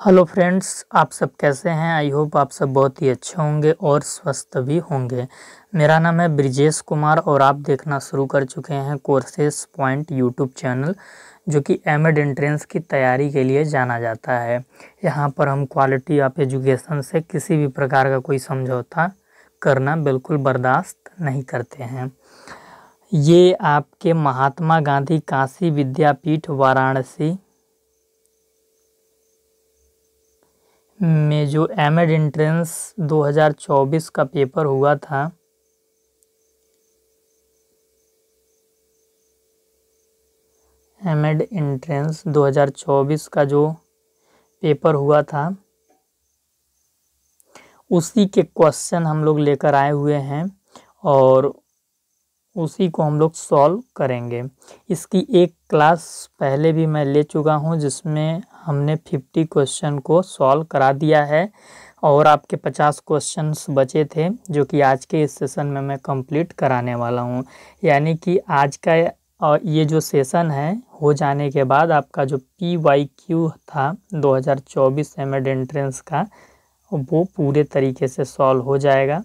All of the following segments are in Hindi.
हेलो फ्रेंड्स, आप सब कैसे हैं। आई होप आप सब बहुत ही अच्छे होंगे और स्वस्थ भी होंगे। मेरा नाम है ब्रिजेश कुमार और आप देखना शुरू कर चुके हैं कोर्सेस पॉइंट यूट्यूब चैनल, जो कि एमएड एंट्रेंस की तैयारी के लिए जाना जाता है। यहाँ पर हम क्वालिटी ऑफ एजुकेशन से किसी भी प्रकार का कोई समझौता करना बिल्कुल बर्दाश्त नहीं करते हैं। ये आपके महात्मा गांधी काशी विद्यापीठ वाराणसी में जो एमएड एंट्रेंस 2024 का पेपर हुआ था, एमएड एंट्रेंस 2024 का जो पेपर हुआ था, उसी के क्वेश्चन हम लोग लेकर आए हुए हैं और उसी को हम लोग सॉल्व करेंगे। इसकी एक क्लास पहले भी मैं ले चुका हूं, जिसमें हमने 50 क्वेश्चन को सॉल्व करा दिया है और आपके 50 क्वेश्चंस बचे थे, जो कि आज के इस सेशन में मैं कंप्लीट कराने वाला हूं। यानी कि आज का ये जो सेशन है हो जाने के बाद आपका जो PYQ था 2024 एमएड एंट्रेंस का, वो पूरे तरीके से सॉल्व हो जाएगा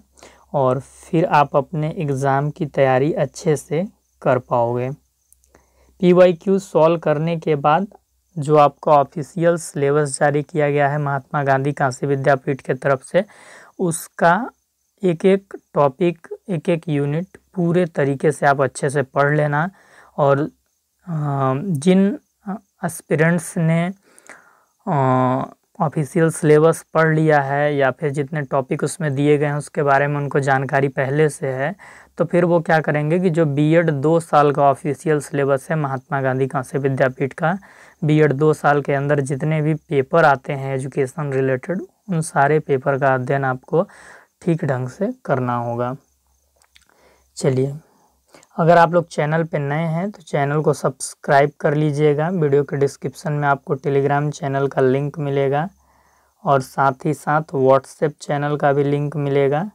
और फिर आप अपने एग्ज़ाम की तैयारी अच्छे से कर पाओगे। PYQ सॉल्व करने के बाद जो आपका ऑफिशियल सिलेबस जारी किया गया है महात्मा गांधी काशी विद्यापीठ के तरफ से, उसका एक एक टॉपिक, एक एक यूनिट पूरे तरीके से आप अच्छे से पढ़ लेना। और जिन एस्पिरेंट्स ने ऑफिशियल सिलेबस पढ़ लिया है या फिर जितने टॉपिक उसमें दिए गए हैं उसके बारे में उनको जानकारी पहले से है, तो फिर वो क्या करेंगे कि जो बीएड 2 साल का ऑफिशियल सिलेबस है महात्मा गांधी काशी विद्यापीठ का, बीएड 2 साल के अंदर जितने भी पेपर आते हैं एजुकेशन रिलेटेड, उन सारे पेपर का अध्ययन आपको ठीक ढंग से करना होगा। चलिए, अगर आप लोग चैनल पे नए हैं तो चैनल को सब्सक्राइब कर लीजिएगा। वीडियो के डिस्क्रिप्शन में आपको टेलीग्राम चैनल का लिंक मिलेगा और साथ ही साथ व्हाट्सएप चैनल का भी लिंक मिलेगा,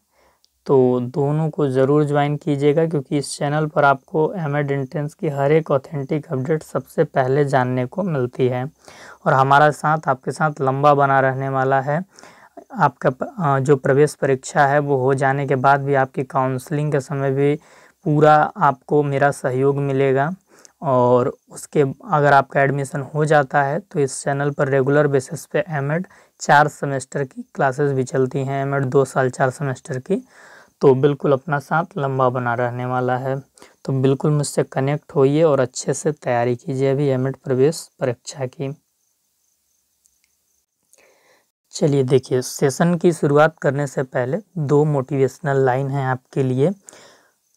तो दोनों को ज़रूर ज्वाइन कीजिएगा, क्योंकि इस चैनल पर आपको एमएड एंट्रेंस की हर एक ऑथेंटिक अपडेट सबसे पहले जानने को मिलती है। और हमारा साथ आपके साथ लंबा बना रहने वाला है। आपका जो प्रवेश परीक्षा है वो हो जाने के बाद भी आपकी काउंसलिंग के समय भी पूरा आपको मेरा सहयोग मिलेगा। और उसके अगर आपका एडमिशन हो जाता है तो इस चैनल पर रेगुलर बेसिस पे एमएड 4 सेमेस्टर की क्लासेस भी चलती हैं, एमएड 2 साल 4 सेमेस्टर की। तो बिल्कुल अपना साथ लंबा बना रहने वाला है, तो बिल्कुल मुझसे कनेक्ट होइए और अच्छे से तैयारी कीजिए अभी एमएड प्रवेश परीक्षा की। चलिए देखिए, सेशन की शुरुआत करने से पहले 2 मोटिवेशनल लाइन हैं आपके लिए,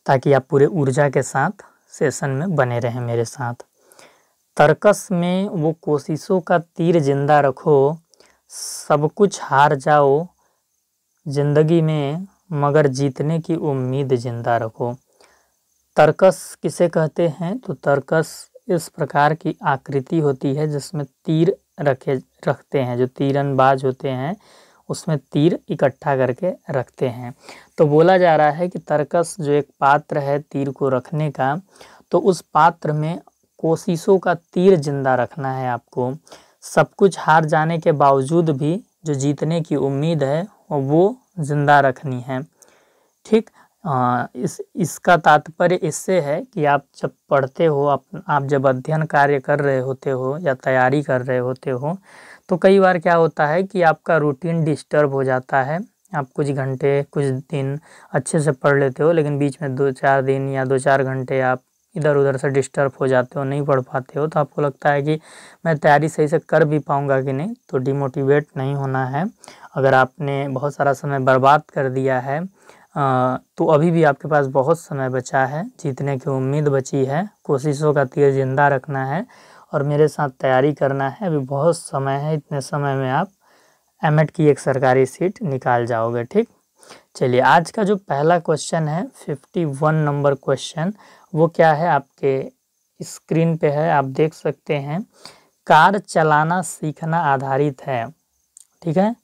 ताकि आप पूरे ऊर्जा के साथ सेशन में बने रहें मेरे साथ। तर्कस में वो कोशिशों का तीर जिंदा रखो, सब कुछ हार जाओ जिंदगी में, मगर जीतने की उम्मीद जिंदा रखो। तर्कस किसे कहते हैं? तो तर्कस इस प्रकार की आकृति होती है जिसमें तीर रखते हैं, जो तीरंदाज होते हैं उसमें तीर इकट्ठा करके रखते हैं। तो बोला जा रहा है कि तर्कस जो एक पात्र है तीर को रखने का, तो उस पात्र में कोशिशों का तीर जिंदा रखना है आपको। सब कुछ हार जाने के बावजूद भी जो जीतने की उम्मीद है वो जिंदा रखनी है। ठीक, इसका तात्पर्य इससे है कि आप जब पढ़ते हो, आप जब अध्ययन कार्य कर रहे होते हो या तैयारी कर रहे होते हो, तो कई बार क्या होता है कि आपका रूटीन डिस्टर्ब हो जाता है। आप कुछ घंटे, कुछ दिन अच्छे से पढ़ लेते हो, लेकिन बीच में 2-4 दिन या 2-4 घंटे आप इधर उधर से डिस्टर्ब हो जाते हो, नहीं पढ़ पाते हो, तो आपको लगता है कि मैं तैयारी सही से कर भी पाऊँगा कि नहीं। तो डिमोटिवेट नहीं होना है। अगर आपने बहुत सारा समय बर्बाद कर दिया है तो अभी भी आपके पास बहुत समय बचा है, जीतने की उम्मीद बची है, कोशिशों का तीर जिंदा रखना है और मेरे साथ तैयारी करना है। अभी बहुत समय है, इतने समय में आप एमएड की एक सरकारी सीट निकाल जाओगे। ठीक, चलिए आज का जो पहला क्वेश्चन है 51 नंबर क्वेश्चन, वो क्या है आपके स्क्रीन पे है, आप देख सकते हैं। कार चलाना सीखना आधारित है। ठीक है,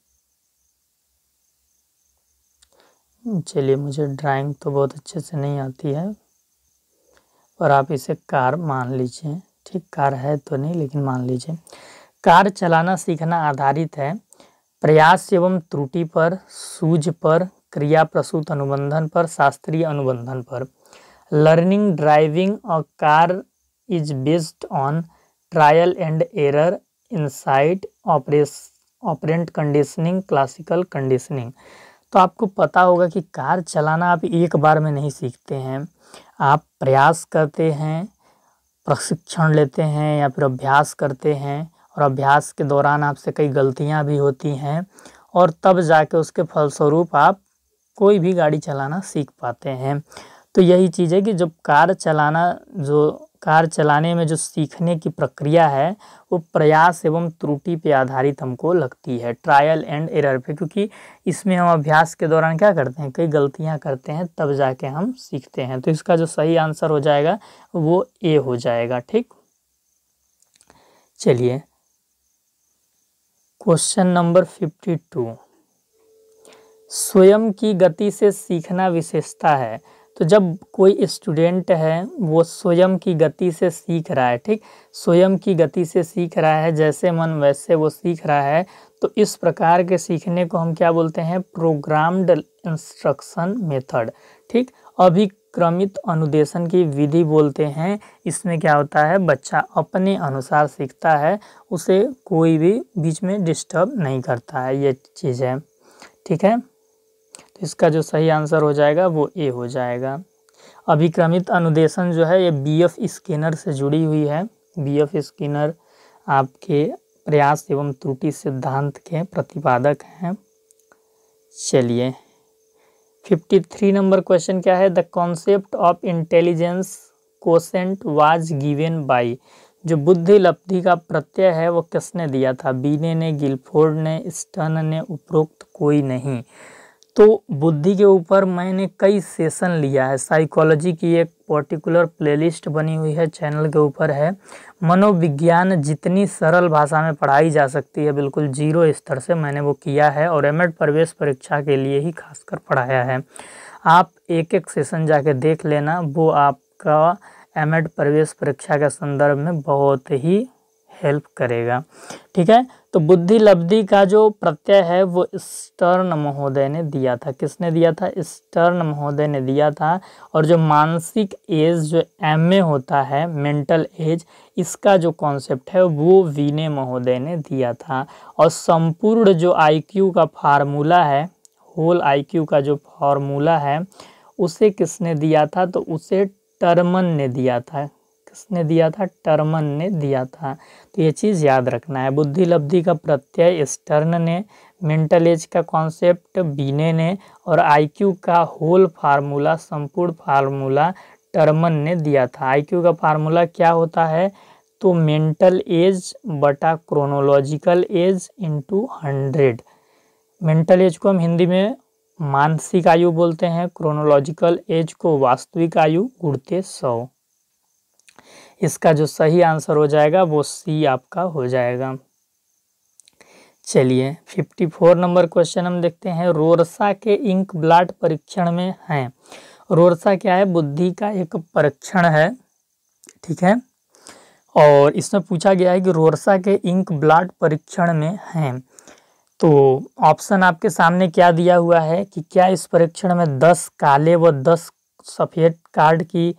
चलिए, मुझे ड्राइंग तो बहुत अच्छे से नहीं आती है, पर आप इसे कार मान लीजिए। ठीक, कार है तो नहीं, लेकिन मान लीजिए। कार चलाना सीखना आधारित है प्रयास एवं त्रुटि पर, सूझ पर, क्रिया प्रसूत अनुबंधन पर, शास्त्रीय अनुबंधन पर। Learning driving a car is based on trial and error, insight, operant conditioning, classical conditioning. तो आपको पता होगा कि कार चलाना आप एक बार में नहीं सीखते हैं, आप प्रयास करते हैं, प्रशिक्षण लेते हैं या फिर अभ्यास करते हैं, और अभ्यास के दौरान आपसे कई गलतियां भी होती हैं, और तब जाके उसके फलस्वरूप आप कोई भी गाड़ी चलाना सीख पाते हैं। तो यही चीज़ है कि जब कार चलाने में जो सीखने की प्रक्रिया है वो प्रयास एवं त्रुटि पे आधारित हमको लगती है, ट्रायल एंड एरर पे, क्योंकि इसमें हम अभ्यास के दौरान क्या करते हैं, कई गलतियां करते हैं, तब जाके हम सीखते हैं। तो इसका जो सही आंसर हो जाएगा वो ए हो जाएगा। ठीक, चलिए क्वेश्चन नंबर 52, स्वयं की गति से सीखना विशेषता है। तो जब कोई स्टूडेंट है वो स्वयं की गति से सीख रहा है, ठीक, स्वयं की गति से सीख रहा है, जैसे मन वैसे वो सीख रहा है, तो इस प्रकार के सीखने को हम क्या बोलते हैं, प्रोग्राम्ड इंस्ट्रक्शन मेथड। ठीक, अभिक्रमित अनुदेशन की विधि बोलते हैं। इसमें क्या होता है, बच्चा अपने अनुसार सीखता है, उसे कोई भी बीच में डिस्टर्ब नहीं करता है, ये चीज़ है। ठीक है, तो इसका जो सही आंसर हो जाएगा वो ए हो जाएगा। अभिक्रमित अनुदेशन जो है ये बीएफ स्किनर से जुड़ी हुई है। बीएफ स्किनर आपके प्रयास एवं त्रुटि सिद्धांत के प्रतिपादक हैं। चलिए 53 नंबर क्वेश्चन क्या है, the concept of intelligence quotient was given bye. जो बुद्धि लब्धि का प्रत्यय है वो किसने दिया था, बीने ने, गिलफोर्ड ने, स्टर्न ने, उपरोक्त कोई नहीं। तो बुद्धि के ऊपर मैंने कई सेशन लिया है, साइकोलॉजी की एक पर्टिकुलर प्लेलिस्ट बनी हुई है, चैनल के ऊपर है। मनोविज्ञान जितनी सरल भाषा में पढ़ाई जा सकती है, बिल्कुल जीरो स्तर से मैंने वो किया है, और एमएड प्रवेश परीक्षा के लिए ही खासकर पढ़ाया है। आप एक एक सेशन जाके देख लेना, वो आपका एमएड प्रवेश परीक्षा के संदर्भ में बहुत ही हेल्प करेगा। ठीक है, तो बुद्धि लब्धि का जो प्रत्यय है वो स्टर्न महोदय ने दिया था। किसने दिया था, स्टर्न महोदय ने दिया था। और जो मानसिक एज जो एमए होता है, मेंटल एज, इसका जो कॉन्सेप्ट है वो वीने महोदय ने दिया था। और संपूर्ण जो आईक्यू का फार्मूला है, होल आईक्यू का जो फार्मूला है, उसे किसने दिया था, तो उसे टर्मन ने दिया था। किसने दिया था, टर्मन ने दिया था। तो ये चीज़ याद रखना है, बुद्धि लब्धि का प्रत्यय स्टर्न ने, मेंटल एज का कॉन्सेप्ट बीने ने, और आईक्यू का होल फार्मूला, संपूर्ण फार्मूला टर्मन ने दिया था। आईक्यू का फार्मूला क्या होता है, तो मेंटल एज बटा chronological age into 100। Mental as को हम हिंदी में मानसिक आयु बोलते हैं, क्रोनोलॉजिकल एज को वास्तविक आयु गुणित 100। इसका जो सही आंसर हो जाएगा वो सी आपका हो जाएगा। चलिए 54 नंबर क्वेश्चन हम देखते हैं, रोरसा के इंक ब्लॉट परीक्षण में हैं। रोरसा क्या है, बुद्धि का एक परीक्षण है। ठीक है, और इसमें पूछा गया है कि रोरसा के इंक ब्लॉट परीक्षण में हैं। तो ऑप्शन आपके सामने क्या दिया हुआ है कि क्या इस परीक्षण में 10 काले व 10 सफ़ेद कार्ड की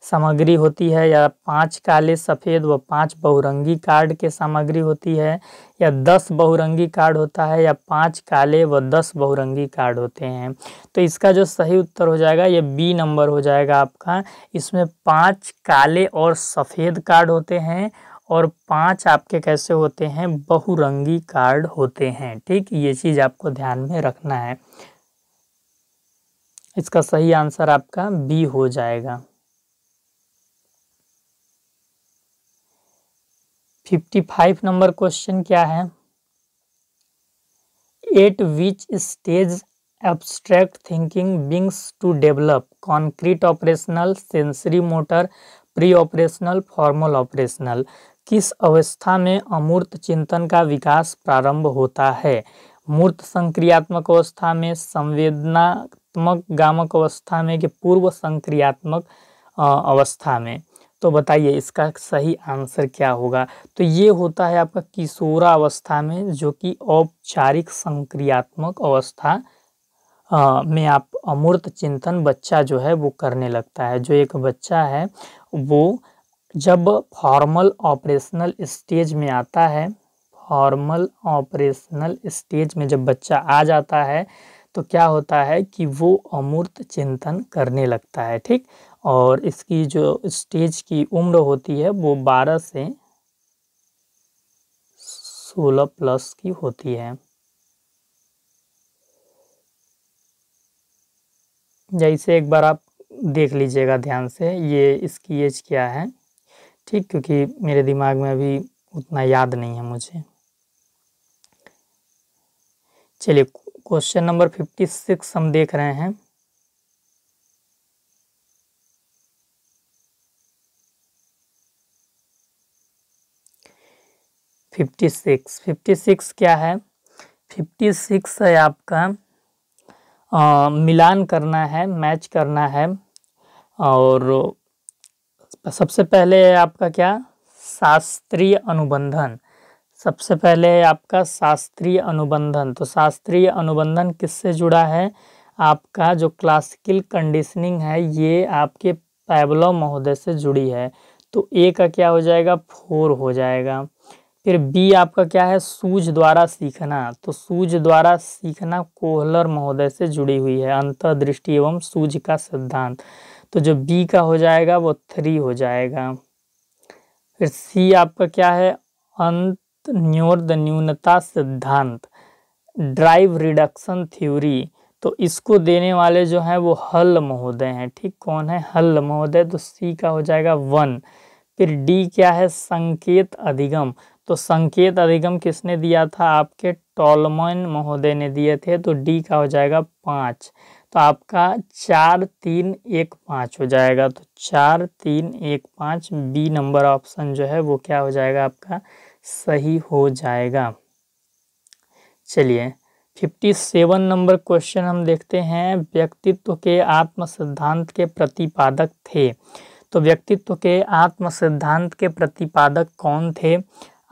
सामग्री होती है, या 5 काले सफ़ेद व 5 बहुरंगी कार्ड के सामग्री होती है, या 10 बहुरंगी कार्ड होता है, या 5 काले व 10 बहुरंगी कार्ड होते हैं। तो इसका जो सही उत्तर हो जाएगा ये बी नंबर हो जाएगा आपका। इसमें 5 काले और सफ़ेद कार्ड होते हैं, और 5 आपके कैसे होते हैं, बहुरंगी कार्ड होते हैं। ठीक, ये चीज़ आपको ध्यान में रखना है। इसका सही आंसर आपका बी हो जाएगा। 55 नंबर क्वेश्चन क्या है, at which stage abstract thinking begins to develop, concrete operational, sensory motor, pre operational, formal operational. किस अवस्था में अमूर्त चिंतन का विकास प्रारंभ होता है, मूर्त संक्रियात्मक अवस्था में, संवेदनात्मक गामक अवस्था में, कि पूर्व संक्रियात्मक अवस्था में। तो बताइए इसका सही आंसर क्या होगा। तो ये होता है आपका किशोरावस्था में, जो कि औपचारिक संक्रियात्मक अवस्था में आप अमूर्त चिंतन बच्चा जो है वो करने लगता है। जो एक बच्चा है वो जब फॉर्मल ऑपरेशनल स्टेज में आता है, फॉर्मल ऑपरेशनल स्टेज में जब बच्चा आ जाता है तो क्या होता है कि वो अमूर्त चिंतन करने लगता है। ठीक, और इसकी जो स्टेज की उम्र होती है वो 12 से 16 प्लस की होती है। जैसे एक बार आप देख लीजिएगा ध्यान से, ये इसकी एज क्या है। ठीक, क्योंकि मेरे दिमाग में अभी उतना याद नहीं है मुझे। चलिए क्वेश्चन नंबर 56 हम देख रहे हैं। फिफ्टी सिक्स क्या है? 56 है आपका मिलान करना है, मैच करना है। और सबसे पहले है आपका क्या? शास्त्रीय अनुबंधन। सबसे पहले है आपका शास्त्रीय अनुबंधन। तो शास्त्रीय अनुबंधन किससे जुड़ा है? आपका जो क्लासिकल कंडीशनिंग है ये आपके पैवलोव महोदय से जुड़ी है। तो ए का क्या हो जाएगा? 4 हो जाएगा। फिर बी आपका क्या है? सूझ द्वारा सीखना। तो सूझ द्वारा सीखना कोहलर महोदय से जुड़ी हुई है, अंतर्दृष्टि एवं सूझ का सिद्धांत। तो जो बी का हो जाएगा वो 3 हो जाएगा। फिर सी आपका क्या है? अंतर्निर्द न्यूनता सिद्धांत, ड्राइव रिडक्शन थ्योरी। तो इसको देने वाले जो हैं वो हल महोदय हैं। ठीक, कौन है? हल महोदय। तो सी का हो जाएगा 1। फिर डी क्या है? संकेत अधिगम। तो संकेत अधिगम किसने दिया था? आपके टॉलमन महोदय ने दिए थे। तो डी का हो जाएगा 5। तो आपका 4 3 1 5 हो जाएगा। तो 4 3 1 5 बी नंबर ऑप्शन जो है वो क्या हो जाएगा? आपका सही हो जाएगा। चलिए 57 नंबर क्वेश्चन हम देखते हैं। व्यक्तित्व के आत्म सिद्धांत के प्रतिपादक थे। तो व्यक्तित्व के आत्म सिद्धांत के प्रतिपादक कौन थे?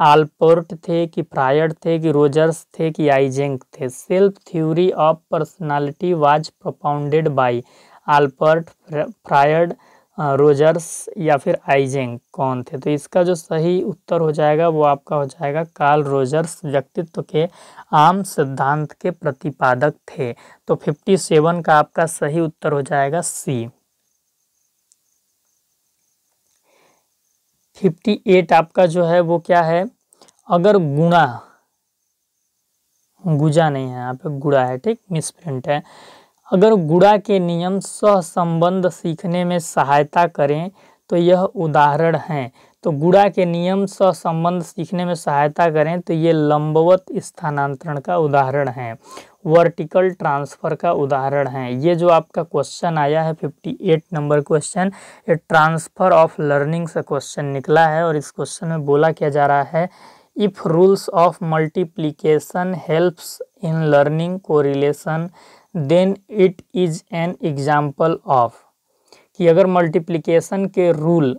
आल्पोर्ट थे कि फ्रायड थे कि रोजर्स थे कि आइजेंक थे? Self theory of personality was propounded by Allport, Freud, Rogers या फिर आइजेंक, कौन थे? तो इसका जो सही उत्तर हो जाएगा वो आपका हो जाएगा कार्ल रोजर्स व्यक्तित्व के आम सिद्धांत के प्रतिपादक थे। तो 57 का आपका सही उत्तर हो जाएगा सी। 58 आपका जो है वो क्या है? अगर गुणा, गुजा नहीं है यहाँ पे, गुणा है। ठीक, मिसप्रिंट है। अगर गुणा के नियम सहसंबंध सीखने में सहायता करें तो यह उदाहरण हैं। तो गुणा के नियम सहसंबंध सीखने में सहायता करें तो ये लंबवत स्थानांतरण का उदाहरण है, वर्टिकल ट्रांसफर का उदाहरण है। ये जो आपका क्वेश्चन आया है 58 नंबर क्वेश्चन, ये ट्रांसफर ऑफ लर्निंग से क्वेश्चन निकला है। और इस क्वेश्चन में बोला क्या जा रहा है? If rules of multiplication helps in learning correlation then it is an example of, कि अगर मल्टीप्लिकेशन के रूल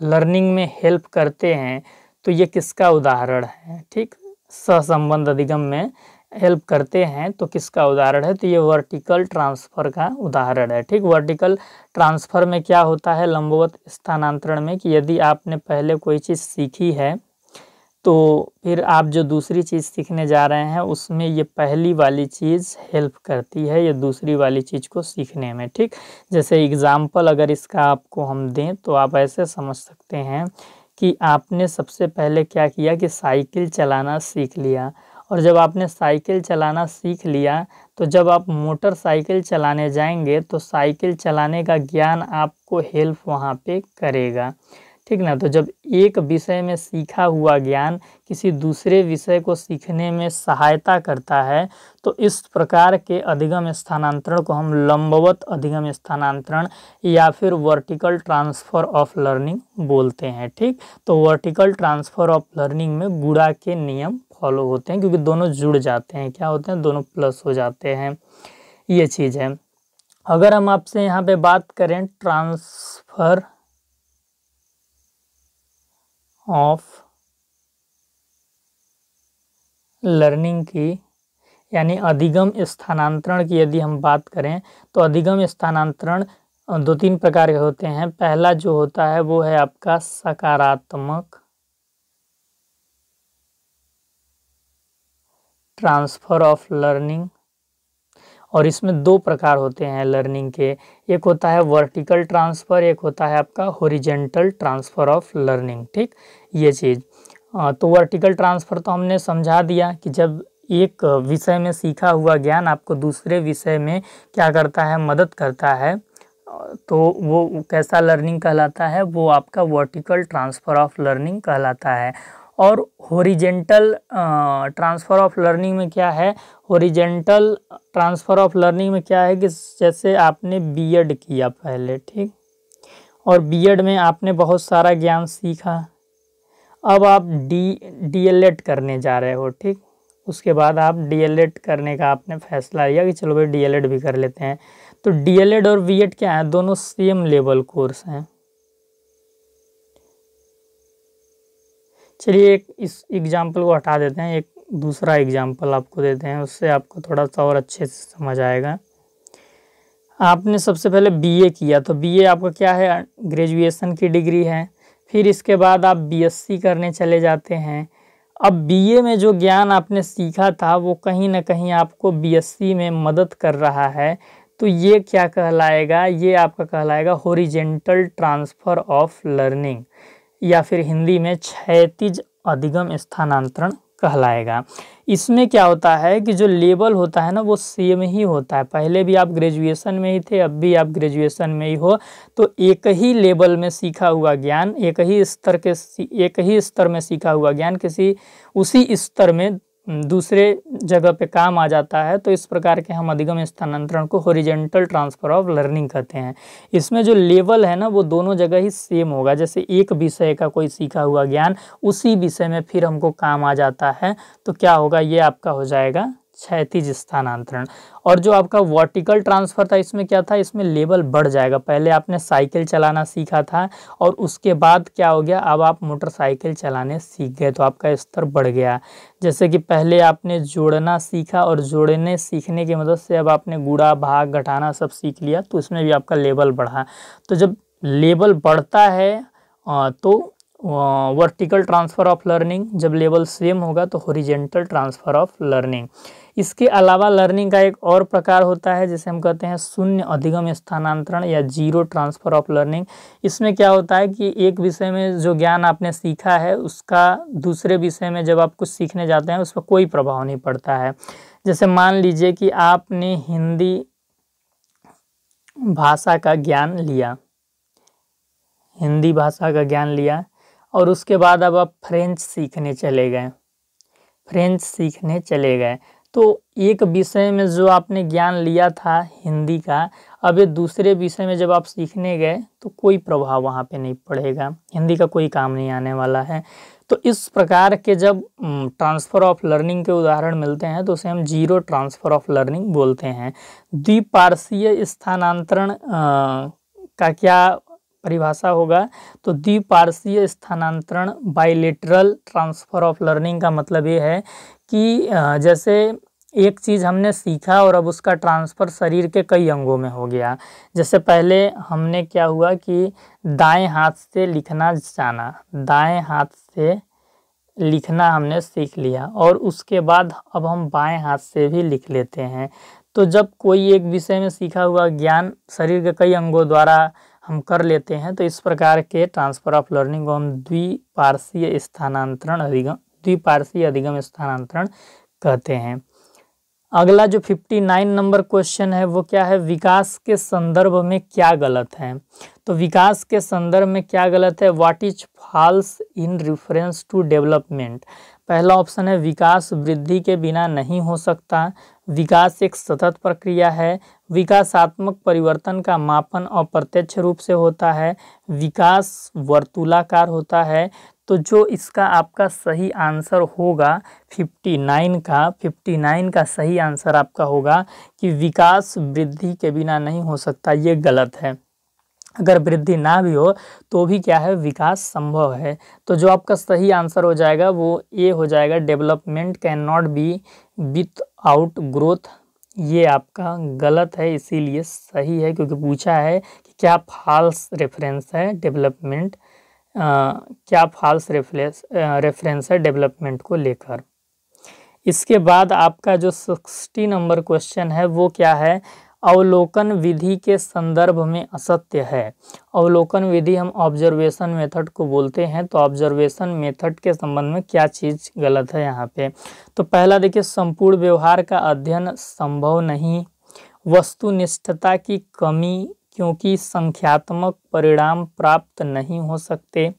लर्निंग में हेल्प करते हैं तो ये किसका उदाहरण है? ठीक, सहसंबंध अधिगम में हेल्प करते हैं तो किसका उदाहरण है? तो ये वर्टिकल ट्रांसफर का उदाहरण है। ठीक, वर्टिकल ट्रांसफर में क्या होता है लंबवत स्थानांतरण में, कि यदि आपने पहले कोई चीज़ सीखी है तो फिर आप जो दूसरी चीज़ सीखने जा रहे हैं उसमें ये पहली वाली चीज़ हेल्प करती है ये दूसरी वाली चीज़ को सीखने में। ठीक, जैसे एग्ज़ाम्पल अगर इसका आपको हम दें तो आप ऐसे समझ सकते हैं कि आपने सबसे पहले क्या किया कि साइकिल चलाना सीख लिया, और जब आपने साइकिल चलाना सीख लिया तो जब आप मोटरसाइकिल चलाने जाएंगे तो साइकिल चलाने का ज्ञान आपको हेल्प वहाँ पे करेगा। ठीक ना? तो जब एक विषय में सीखा हुआ ज्ञान किसी दूसरे विषय को सीखने में सहायता करता है तो इस प्रकार के अधिगम स्थानांतरण को हम लंबवत अधिगम स्थानांतरण या फिर वर्टिकल ट्रांसफर ऑफ लर्निंग बोलते हैं। ठीक, तो वर्टिकल ट्रांसफर ऑफ लर्निंग में गुणा के नियम फॉलो होते हैं, क्योंकि दोनों जुड़ जाते हैं। क्या होते हैं? दोनों प्लस हो जाते हैं, ये चीज़ है। अगर हम आपसे यहाँ पे बात करें ट्रांसफर ऑफ लर्निंग की, यानी अधिगम स्थानांतरण की यदि हम बात करें तो अधिगम स्थानांतरण दो तीन प्रकार के होते हैं। पहला जो होता है वो है आपका सकारात्मक ट्रांसफर ऑफ लर्निंग, और इसमें दो प्रकार होते हैं लर्निंग के। एक होता है वर्टिकल ट्रांसफ़र, एक होता है आपका हॉरिजेंटल ट्रांसफ़र ऑफ लर्निंग। ठीक, ये चीज़ तो वर्टिकल ट्रांसफ़र तो हमने समझा दिया कि जब एक विषय में सीखा हुआ ज्ञान आपको दूसरे विषय में क्या करता है, मदद करता है, तो वो कैसा लर्निंग कहलाता है, वो आपका वर्टिकल ट्रांसफ़र ऑफ लर्निंग कहलाता है। और हॉरिजेंटल ट्रांसफ़र ऑफ लर्निंग में क्या है, हॉरिजेंटल ट्रांसफ़र ऑफ लर्निंग में क्या है कि जैसे आपने बीएड किया पहले, ठीक, और बीएड में आपने बहुत सारा ज्ञान सीखा, अब आप डीएलएड करने जा रहे हो, ठीक, उसके बाद आप डीएलएड करने का आपने फैसला लिया कि चलो भाई डीएलएड भी कर लेते हैं। तो डीएलएड और बीएड क्या है, दोनों सेम लेवल कोर्स हैं। चलिए एक इस एग्जाम्पल को हटा देते हैं, एक दूसरा एग्जाम्पल आपको देते हैं, उससे आपको थोड़ा सा और अच्छे से समझ आएगा। आपने सबसे पहले बीए किया, तो बीए आपका क्या है, ग्रेजुएशन की डिग्री है। फिर इसके बाद आप बीएससी करने चले जाते हैं। अब बीए में जो ज्ञान आपने सीखा था वो कहीं ना कहीं आपको बीएससी में मदद कर रहा है, तो ये क्या कहलाएगा, ये आपका कहलाएगा हॉरिजेंटल ट्रांसफ़र ऑफ लर्निंग, या फिर हिंदी में क्षैतिज अधिगम स्थानांतरण कहलाएगा। इसमें क्या होता है कि जो लेवल होता है ना वो सेम ही होता है, पहले भी आप ग्रेजुएशन में ही थे, अब भी आप ग्रेजुएशन में ही हो, तो एक ही लेवल में सीखा हुआ ज्ञान, एक ही स्तर में सीखा हुआ ज्ञान किसी उसी स्तर में दूसरे जगह पे काम आ जाता है। तो इस प्रकार के हम अधिगम स्थानांतरण को हॉरिजेंटल ट्रांसफ़र ऑफ लर्निंग कहते हैं। इसमें जो लेवल है ना वो दोनों जगह ही सेम होगा, जैसे एक विषय का कोई सीखा हुआ ज्ञान उसी विषय में फिर हमको काम आ जाता है, तो क्या होगा, ये आपका हो जाएगा क्षैतिज स्थानांतरण। और जो आपका वर्टिकल ट्रांसफ़र था, इसमें क्या था, इसमें लेवल बढ़ जाएगा। पहले आपने साइकिल चलाना सीखा था और उसके बाद क्या हो गया, अब आप मोटरसाइकिल चलाने सीख गए, तो आपका स्तर बढ़ गया। जैसे कि पहले आपने जोड़ना सीखा और जोड़ने सीखने की मदद से अब आपने गुणा भाग घटाना सब सीख लिया, तो इसमें भी आपका लेवल बढ़ा। तो जब लेवल बढ़ता है तो वर्टिकल ट्रांसफ़र ऑफ लर्निंग, जब लेवल सेम होगा तो हॉरिजेंटल ट्रांसफ़र ऑफ लर्निंग। इसके अलावा लर्निंग का एक और प्रकार होता है जिसे हम कहते हैं शून्य अधिगम स्थानांतरण या जीरो ट्रांसफ़र ऑफ लर्निंग। इसमें क्या होता है कि एक विषय में जो ज्ञान आपने सीखा है उसका दूसरे विषय में जब आप कुछ सीखने जाते हैं उस पर कोई प्रभाव नहीं पड़ता है। जैसे मान लीजिए कि आपने हिंदी भाषा का ज्ञान लिया, हिंदी भाषा का ज्ञान लिया और उसके बाद अब आप फ्रेंच सीखने चले गए, तो एक विषय में जो आपने ज्ञान लिया था हिंदी का, अब ये दूसरे विषय में जब आप सीखने गए तो कोई प्रभाव वहाँ पे नहीं पड़ेगा, हिंदी का कोई काम नहीं आने वाला है। तो इस प्रकार के जब ट्रांसफ़र ऑफ लर्निंग के उदाहरण मिलते हैं तो उसे हम जीरो ट्रांसफ़र ऑफ लर्निंग बोलते हैं। द्विपार्श्वीय स्थानांतरण का क्या परिभाषा होगा, तो द्विपार्श्वीय स्थानांतरण बाइलेटरल ट्रांसफ़र ऑफ लर्निंग का मतलब ये है कि जैसे एक चीज़ हमने सीखा और अब उसका ट्रांसफ़र शरीर के कई अंगों में हो गया। जैसे पहले हमने क्या हुआ कि दाएं हाथ से लिखना जाना, दाएं हाथ से लिखना हमने सीख लिया और उसके बाद अब हम बाएं हाथ से भी लिख लेते हैं। तो जब कोई एक विषय में सीखा हुआ ज्ञान शरीर के कई अंगों द्वारा हम कर लेते हैं तो इस प्रकार के ट्रांसफ़र ऑफ लर्निंग को हम द्विपार्श्वीय अधिगम स्थानांतरण कहते हैं। अगला जो 59 नंबर क्वेश्चन है वो क्या है, विकास के संदर्भ में क्या गलत है। तो विकास के संदर्भ में क्या गलत है, what is false in reference to development. पहला ऑप्शन है विकास वृद्धि के बिना नहीं हो सकता, विकास एक सतत प्रक्रिया है, विकासात्मक परिवर्तन का मापन अप्रत्यक्ष रूप से होता है, विकास वर्तुलाकार होता है। तो जो इसका आपका सही आंसर होगा 59 का सही आंसर आपका होगा कि विकास वृद्धि के बिना नहीं हो सकता, ये गलत है। अगर वृद्धि ना भी हो तो भी क्या है, विकास संभव है। तो जो आपका सही आंसर हो जाएगा वो ए हो जाएगा, development can not be without growth. ये आपका गलत है, इसीलिए सही है, क्योंकि पूछा है कि क्या फॉल्स रेफरेंस है डेवलपमेंट, क्या फॉल्स रेफरेंस है डेवलपमेंट को लेकर। इसके बाद आपका जो 60 नंबर क्वेश्चन है वो क्या है, अवलोकन विधि के संदर्भ में असत्य है। अवलोकन विधि हम ऑब्जर्वेशन मेथड को बोलते हैं, तो ऑब्जर्वेशन मेथड के संबंध में क्या चीज़ गलत है यहाँ पे। तो पहला देखिए, संपूर्ण व्यवहार का अध्ययन संभव नहीं, वस्तुनिष्ठता की कमी क्योंकि संख्यात्मक परिणाम प्राप्त नहीं हो सकते,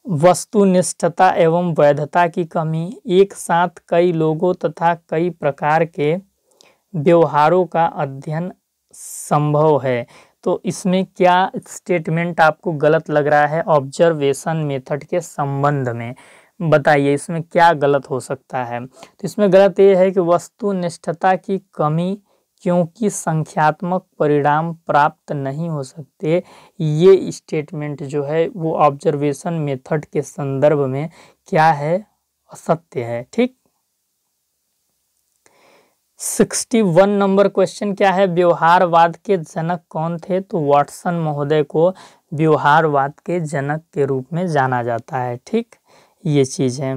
वस्तुनिष्ठता एवं वैधता की कमी, एक साथ कई लोगों तथा कई प्रकार के व्यवहारों का अध्ययन संभव है। तो इसमें क्या स्टेटमेंट आपको गलत लग रहा है ऑब्जर्वेशन मेथड के संबंध में, बताइए इसमें क्या गलत हो सकता है। तो इसमें गलत ये है कि वस्तुनिष्ठता की कमी क्योंकि संख्यात्मक परिणाम प्राप्त नहीं हो सकते, ये स्टेटमेंट जो है वो ऑब्जर्वेशन मेथड के संदर्भ में क्या है, असत्य है। ठीक। 61 नंबर क्वेश्चन क्या है, व्यवहारवाद के जनक कौन थे। तो वाटसन महोदय को व्यवहारवाद के जनक के रूप में जाना जाता है। ठीक, ये चीज है।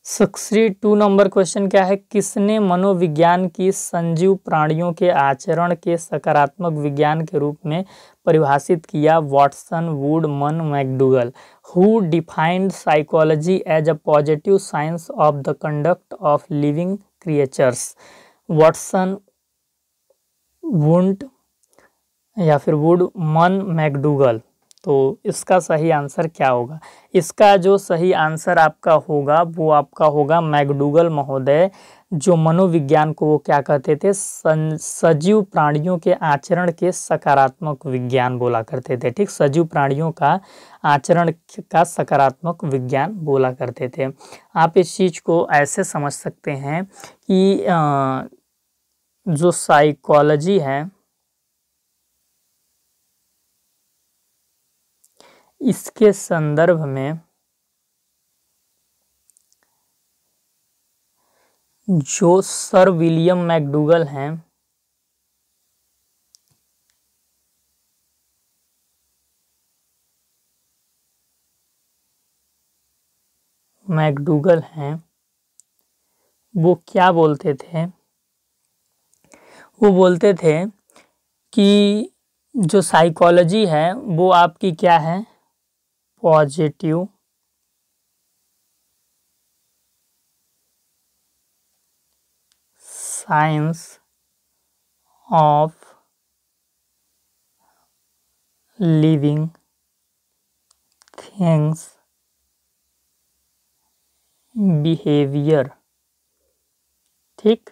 62 नंबर क्वेश्चन क्या है, किसने मनोविज्ञान की सजीव प्राणियों के आचरण के सकारात्मक विज्ञान के रूप में परिभाषित किया। Watson, Wood, Munn, McDougall. Who defined psychology as a positive science of the conduct of living creatures. Watson, Wood या फिर वुड, मन, मैकडूगल। तो इसका सही आंसर क्या होगा, इसका जो सही आंसर आपका होगा वो आपका होगा मैकडूगल महोदय, जो मनोविज्ञान को वो क्या कहते थे, सजीव प्राणियों के आचरण के सकारात्मक विज्ञान बोला करते थे। ठीक, सजीव प्राणियों का आचरण का सकारात्मक विज्ञान बोला करते थे। आप इस चीज को ऐसे समझ सकते हैं कि जो साइकोलॉजी है इसके संदर्भ में जो सर विलियम मैकडूगल हैं, वो क्या बोलते थे, वो बोलते थे कि जो साइकोलॉजी है वो आपकी क्या है, positive science of living things behaviour. ठीक,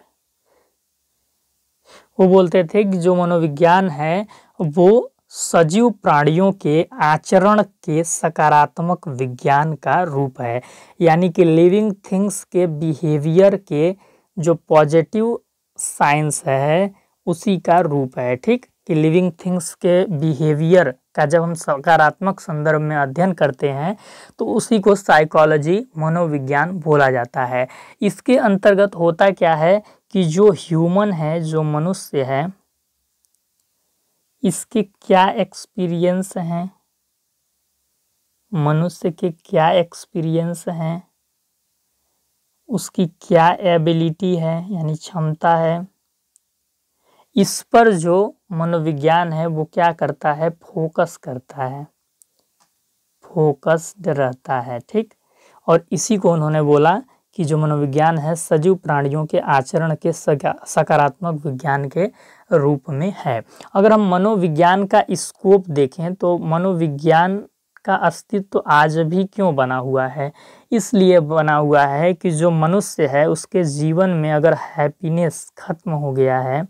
वो बोलते थे कि जो मनोविज्ञान है वो सजीव प्राणियों के आचरण के सकारात्मक विज्ञान का रूप है, यानी कि लिविंग थिंग्स के बिहेवियर के जो पॉजिटिव साइंस है उसी का रूप है। ठीक, कि लिविंग थिंग्स के बिहेवियर का जब हम सकारात्मक संदर्भ में अध्ययन करते हैं तो उसी को साइकोलॉजी मनोविज्ञान बोला जाता है। इसके अंतर्गत होता क्या है कि जो ह्यूमन है, जो मनुष्य है, इसके क्या एक्सपीरियंस हैं, मनुष्य के क्या एक्सपीरियंस हैं, उसकी क्या एबिलिटी है यानी क्षमता है, इस पर जो मनोविज्ञान है वो क्या करता है, फोकस करता है, फोकस्ड रहता है। ठीक, और इसी को उन्होंने बोला कि जो मनोविज्ञान है सजीव प्राणियों के आचरण के सकारात्मक विज्ञान के रूप में है। अगर हम मनोविज्ञान का स्कोप देखें तो मनोविज्ञान का अस्तित्व आज भी क्यों बना हुआ है, इसलिए बना हुआ है कि जो मनुष्य है उसके जीवन में अगर हैप्पीनेस खत्म हो गया है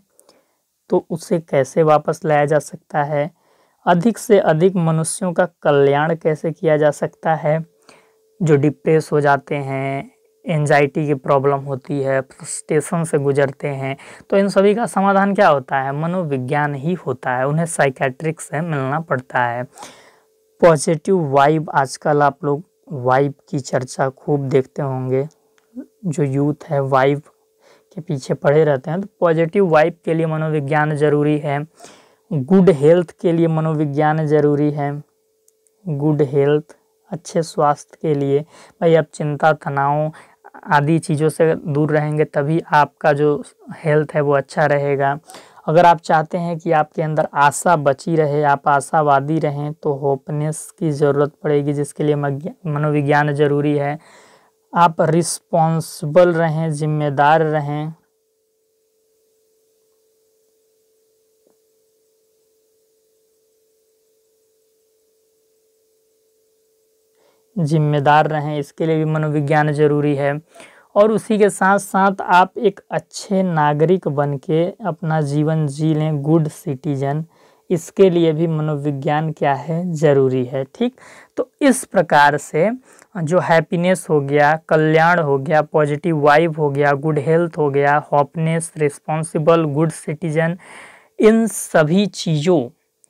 तो उसे कैसे वापस लाया जा सकता है, अधिक से अधिक मनुष्यों का कल्याण कैसे किया जा सकता है, जो डिप्रेस हो जाते हैं एंजाइटी की प्रॉब्लम होती है, फ्रस्ट्रेशन से गुजरते हैं, तो इन सभी का समाधान क्या होता है? मनोविज्ञान ही होता है, उन्हें साइकेट्रिक से मिलना पड़ता है। पॉजिटिव वाइब, आजकल आप लोग वाइब की चर्चा खूब देखते होंगे, जो यूथ है वाइब के पीछे पड़े रहते हैं, तो पॉजिटिव वाइब के लिए मनोविज्ञान जरूरी है। गुड हेल्थ के लिए मनोविज्ञान जरूरी है। गुड हेल्थ, अच्छे स्वास्थ्य के लिए भाई आप चिंता, तनाव आदि चीज़ों से दूर रहेंगे तभी आपका जो हेल्थ है वो अच्छा रहेगा। अगर आप चाहते हैं कि आपके अंदर आशा बची रहे, आप आशावादी रहें, तो होपनेस की ज़रूरत पड़ेगी, जिसके लिए मनोविज्ञान ज़रूरी है। आप रिस्पॉन्सिबल रहें, जिम्मेदार रहें, इसके लिए भी मनोविज्ञान जरूरी है। और उसी के साथ साथ आप एक अच्छे नागरिक बन के अपना जीवन जी लें, गुड सिटीजन, इसके लिए भी मनोविज्ञान क्या है? जरूरी है। ठीक, तो इस प्रकार से जो हैप्पीनेस हो गया, कल्याण हो गया, पॉजिटिव वाइब हो गया, गुड हेल्थ हो गया, होपनेस, रिस्पॉन्सिबल, गुड सिटीजन, इन सभी चीज़ों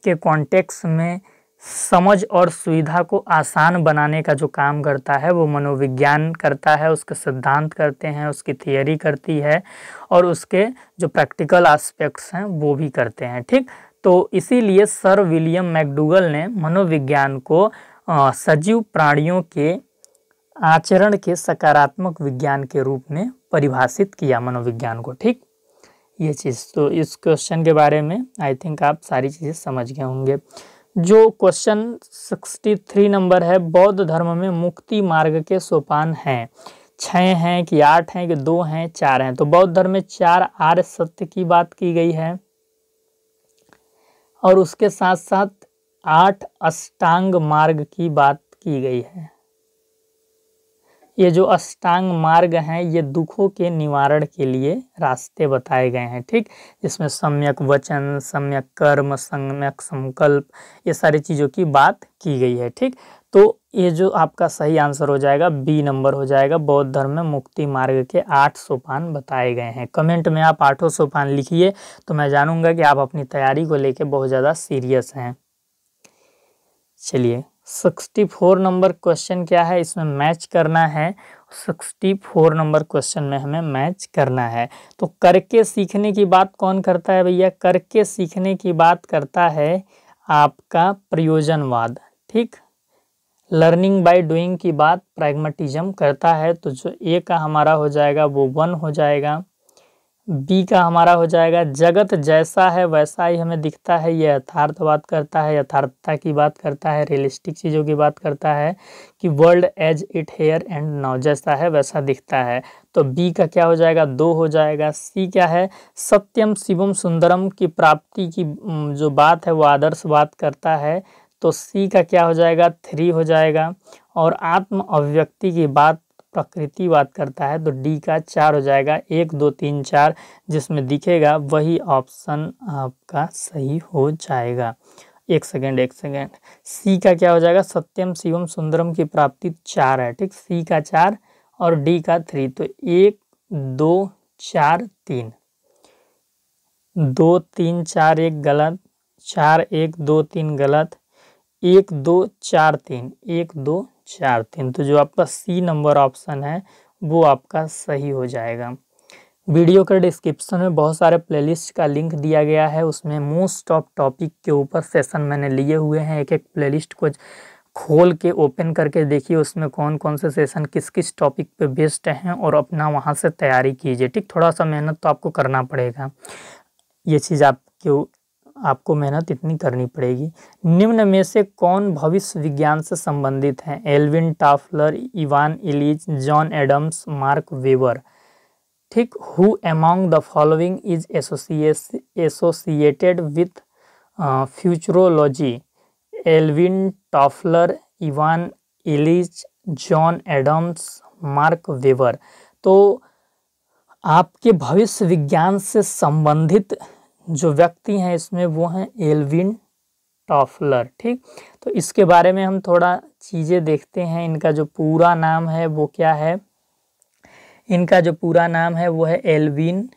के कॉन्टेक्स्ट में समझ और सुविधा को आसान बनाने का जो काम करता है वो मनोविज्ञान करता है। उसके सिद्धांत करते हैं, उसकी थियरी करती है, और उसके जो प्रैक्टिकल एस्पेक्ट्स हैं वो भी करते हैं। ठीक, तो इसीलिए सर विलियम मैकडूगल ने मनोविज्ञान को सजीव प्राणियों के आचरण के सकारात्मक विज्ञान के रूप में परिभाषित किया मनोविज्ञान को। ठीक, ये चीज़, तो इस क्वेश्चन के बारे में आई थिंक आप सारी चीज़ें समझ गए होंगे। जो क्वेश्चन 63 नंबर है, बौद्ध धर्म में मुक्ति मार्ग के सोपान हैं, 6 हैं कि 8 हैं कि 2 हैं, 4 हैं? तो बौद्ध धर्म में 4 आर्य सत्य की बात की गई है, और उसके साथ साथ 8 अष्टांग मार्ग की बात की गई है। ये जो अष्टांग मार्ग हैं ये दुखों के निवारण के लिए रास्ते बताए गए हैं। ठीक, जिसमें सम्यक वचन, सम्यक कर्म, सम्यक संकल्प, ये सारी चीज़ों की बात की गई है। ठीक, तो ये जो आपका सही आंसर हो जाएगा, बी नंबर हो जाएगा। बौद्ध धर्म में मुक्ति मार्ग के 8 सोपान बताए गए हैं। कमेंट में आप 8 सोपान लिखिए, तो मैं जानूंगा कि आप अपनी तैयारी को लेकर बहुत ज़्यादा सीरियस हैं। चलिए, 64 नंबर क्वेश्चन क्या है? इसमें मैच करना है। 64 नंबर क्वेश्चन में हमें मैच करना है। तो करके सीखने की बात कौन करता है भैया? करके सीखने की बात करता है आपका प्रयोजनवाद। ठीक, लर्निंग बाय डूइंग की बात प्रैग्मेटिज्म करता है। तो जो ए का हमारा हो जाएगा वो 1 हो जाएगा। बी का हमारा हो जाएगा जगत जैसा है वैसा ही हमें दिखता है, ये यथार्थवाद करता है, यथार्थता की बात करता है, रियलिस्टिक चीज़ों की बात करता है कि world as it here and now, जैसा है वैसा दिखता है। तो बी का क्या हो जाएगा? 2 हो जाएगा। सी क्या है? सत्यम शिवम सुंदरम की प्राप्ति की जो बात है वो आदर्शवाद करता है। तो सी का क्या हो जाएगा? 3 हो जाएगा। और आत्म अभिव्यक्ति की बात प्रकृतिवाद करता है, तो डी का 4 हो जाएगा। 1 2 3 4 जिसमें दिखेगा वही ऑप्शन आपका सही हो जाएगा। एक सेकेंड, सी का क्या हो जाएगा? सत्यम शिवम सुंदरम की प्राप्ति 4 है। ठीक, सी का 4 और डी का 3, तो 1 2 4 3, 2 3 4 1 गलत, 4 1 2 3 गलत, 1 2 4 3, 1 2 4 3, तो जो आपका सी नंबर ऑप्शन है वो आपका सही हो जाएगा। वीडियो के डिस्क्रिप्शन में बहुत सारे प्लेलिस्ट का लिंक दिया गया है, उसमें मोस्ट ऑफ टॉपिक के ऊपर सेशन मैंने लिए हुए हैं। एक एक प्लेलिस्ट को खोल के ओपन करके देखिए उसमें कौन कौन से सेशन किस किस टॉपिक पे बेस्ड हैं, और अपना वहाँ से तैयारी कीजिए। ठीक, थोड़ा सा मेहनत तो आपको करना पड़ेगा, ये चीज़ आपको मेहनत इतनी करनी पड़ेगी। निम्न में से कौन भविष्य विज्ञान से संबंधित हैं? Alvin Toffler, Ivan Illich, John Adams, Mark Weber. ठीक, who among the following is associated with futurology? Alvin Toffler, Ivan Illich, John Adams, Mark Weber. तो आपके भविष्य विज्ञान से संबंधित जो व्यक्ति हैं इसमें वो हैं एल्विन टॉफलर। ठीक, तो इसके बारे में हम थोड़ा चीज़ें देखते हैं। इनका जो पूरा नाम है वो क्या है? इनका जो पूरा नाम है वो है एल्विन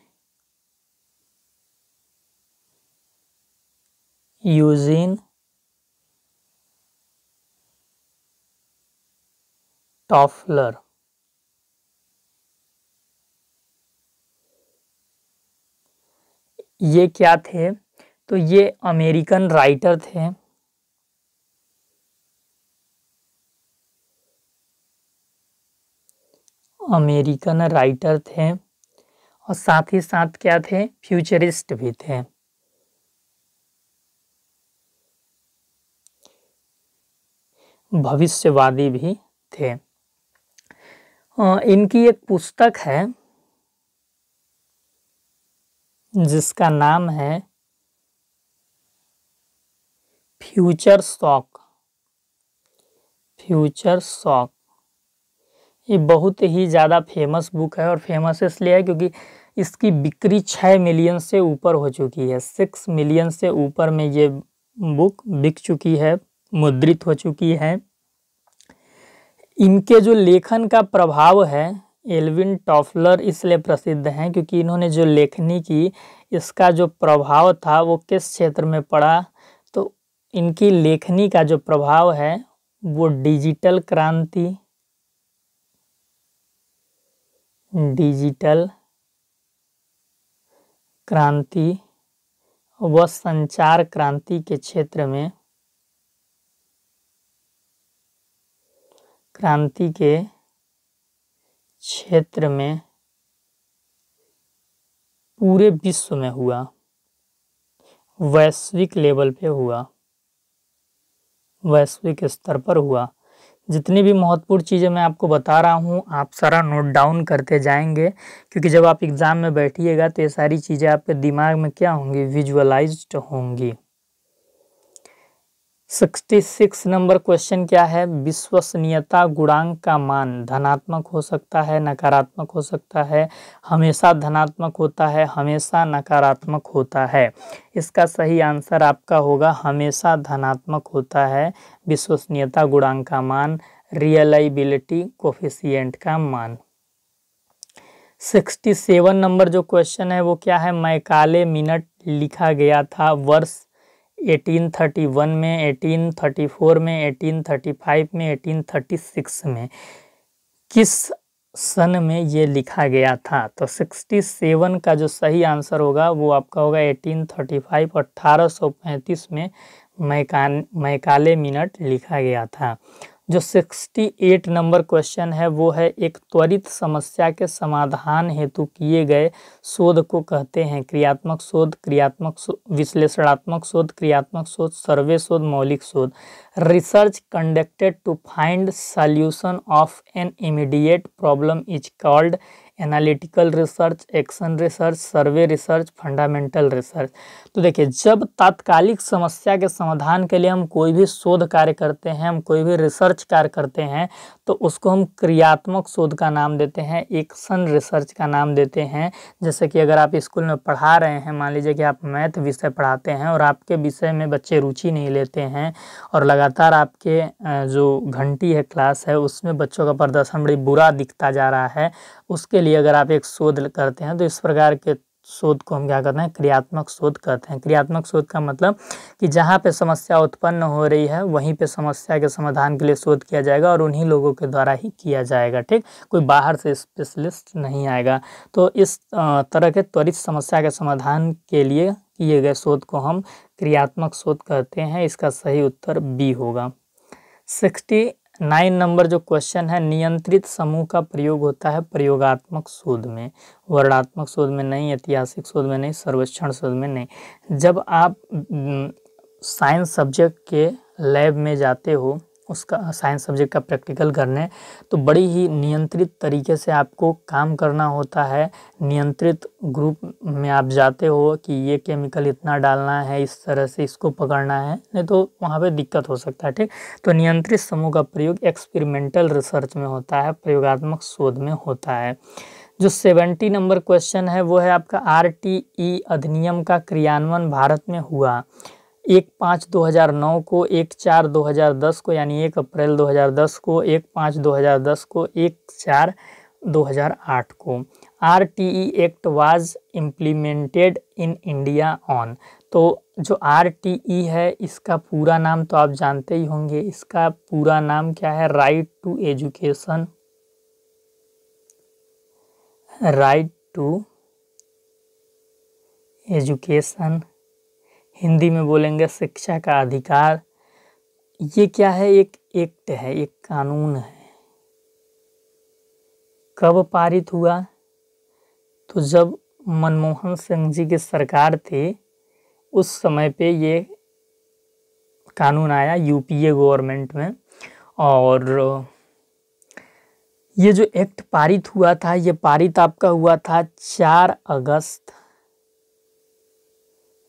यूजीन टॉफलर। ये क्या थे? तो ये अमेरिकन राइटर थे। अमेरिकन राइटर थे और साथ ही साथ क्या थे? फ्यूचरिस्ट भी थे। भविष्यवादी भी थे। इनकी एक पुस्तक है जिसका नाम है फ्यूचर शॉक। फ्यूचर शॉक ये बहुत ही ज़्यादा फेमस बुक है, और फेमस इसलिए है क्योंकि इसकी बिक्री 6 मिलियन से ऊपर हो चुकी है। 6 मिलियन से ऊपर में ये बुक बिक चुकी है, मुद्रित हो चुकी है। इनके जो लेखन का प्रभाव है, एल्विन टॉफलर इसलिए प्रसिद्ध हैं क्योंकि इन्होंने जो लेखनी की, इसका जो प्रभाव था वो किस क्षेत्र में पड़ा? तो इनकी लेखनी का जो प्रभाव है वो डिजिटल क्रांति, डिजिटल क्रांति व संचार क्रांति के क्षेत्र में, क्रांति के क्षेत्र में पूरे विश्व में हुआ, वैश्विक लेवल पे हुआ, वैश्विक स्तर पर हुआ। जितनी भी महत्वपूर्ण चीज़ें मैं आपको बता रहा हूँ, आप सारा नोट डाउन करते जाएंगे, क्योंकि जब आप एग्ज़ाम में बैठिएगा तो ये सारी चीज़ें आपके दिमाग में क्या होंगी? विजुअलाइज्ड होंगी। 66 नंबर क्वेश्चन क्या है? विश्वसनीयता गुणांक का मान धनात्मक हो सकता है, नकारात्मक हो सकता है, हमेशा धनात्मक होता है, हमेशा नकारात्मक होता है। इसका सही आंसर आपका होगा हमेशा धनात्मक होता है विश्वसनीयता गुणांक का मान, रियलाइबिलिटी कोफिशिएंट का मान। 67 नंबर जो क्वेश्चन है वो क्या है? मैकाले मिनट लिखा गया था वर्ष 1831 में, 1834 में, 1835 में, 1836 में। किस सन में ये लिखा गया था? तो 67 का जो सही आंसर होगा वो आपका होगा 1835, 1835 में मैकाले मिनट लिखा गया था। जो 68 नंबर क्वेश्चन है वो है एक त्वरित समस्या के समाधान हेतु किए गए शोध को कहते हैं क्रियात्मक शोध, क्रियात्मक विश्लेषणात्मक शोध, क्रियात्मक शोध, सर्वे शोध, मौलिक शोध। Research conducted to find solution of an immediate problem is called analytical research, action research, survey research, fundamental research. तो देखिए, जब तात्कालिक समस्या के समाधान के लिए हम कोई भी शोध कार्य करते हैं, हम कोई भी रिसर्च कार्य करते हैं, तो उसको हम क्रियात्मक शोध का नाम देते हैं, एक्शन रिसर्च का नाम देते हैं। जैसे कि अगर आप स्कूल में पढ़ा रहे हैं, मान लीजिए कि आप मैथ विषय पढ़ाते हैं और आपके विषय में बच्चे रुचि नहीं लेते हैं और लगातार आपके जो घंटी है क्लास है उसमें बच्चों का प्रदर्शन बड़ी बुरा दिखता जा रहा है, उसके लिए अगर आप एक शोध करते हैं तो इस प्रकार के शोध को हम क्या कहते हैं? क्रियात्मक शोध कहते हैं। क्रियात्मक शोध का मतलब कि जहाँ पे समस्या उत्पन्न हो रही है वहीं पे समस्या के समाधान के लिए शोध किया जाएगा और उन्हीं लोगों के द्वारा ही किया जाएगा। ठीक, कोई बाहर से स्पेशलिस्ट नहीं आएगा। तो इस तरह के त्वरित समस्या के समाधान के लिए किए गए शोध को हम क्रियात्मक शोध कहते हैं। इसका सही उत्तर बी होगा। 69 नंबर जो क्वेश्चन है, नियंत्रित समूह का प्रयोग होता है प्रयोगात्मक शोध में, वर्णनात्मक शोध में नहीं, ऐतिहासिक शोध में नहीं, सर्वेक्षण शोध में नहीं। जब आप साइंस सब्जेक्ट के लैब में जाते हो, उसका साइंस सब्जेक्ट का प्रैक्टिकल करने, तो बड़ी ही नियंत्रित तरीके से आपको काम करना होता है। नियंत्रित ग्रुप में आप जाते हो कि ये केमिकल इतना डालना है, इस तरह से इसको पकड़ना है, नहीं तो वहाँ पे दिक्कत हो सकता है। ठीक, तो नियंत्रित समूह का प्रयोग एक्सपेरिमेंटल रिसर्च में होता है, प्रयोगात्मक शोध में होता है। जो 70 नंबर क्वेश्चन है वो है आपका RTE अधिनियम का क्रियान्वयन भारत में हुआ 1/5/2009 को, 1/4/2010 को, यानी 1 अप्रैल 2010 को, 1/5/2010 को, 1/4 2008 को। RTE act was implemented in India on. तो जो RTE है इसका पूरा नाम तो आप जानते ही होंगे, इसका पूरा नाम क्या है? Right to education, right to education, Hindi में बोलेंगे शिक्षा का अधिकार। ये क्या है? एक एक्ट है, एक कानून है। कब पारित हुआ? तो जब मनमोहन सिंह जी की सरकार थी उस समय पे ये कानून आया यूपीए गवर्नमेंट में। और ये जो एक्ट पारित हुआ था, ये पारित आपका हुआ था 4 अगस्त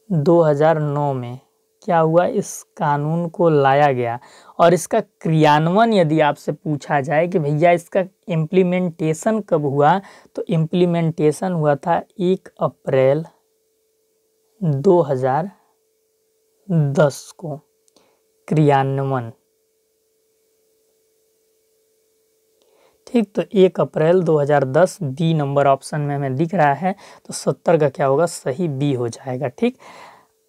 2009 में। क्या हुआ? इस कानून को लाया गया। और इसका क्रियान्वयन यदि आपसे पूछा जाए कि भैया इसका इम्प्लीमेंटेशन कब हुआ, तो इम्प्लीमेंटेशन हुआ था 1 अप्रैल 2010 को। क्रियान्वयन, ठीक। तो 1 अप्रैल 2010 बी नंबर ऑप्शन में हमें दिख रहा है, तो 70 का क्या होगा? सही बी हो जाएगा, ठीक।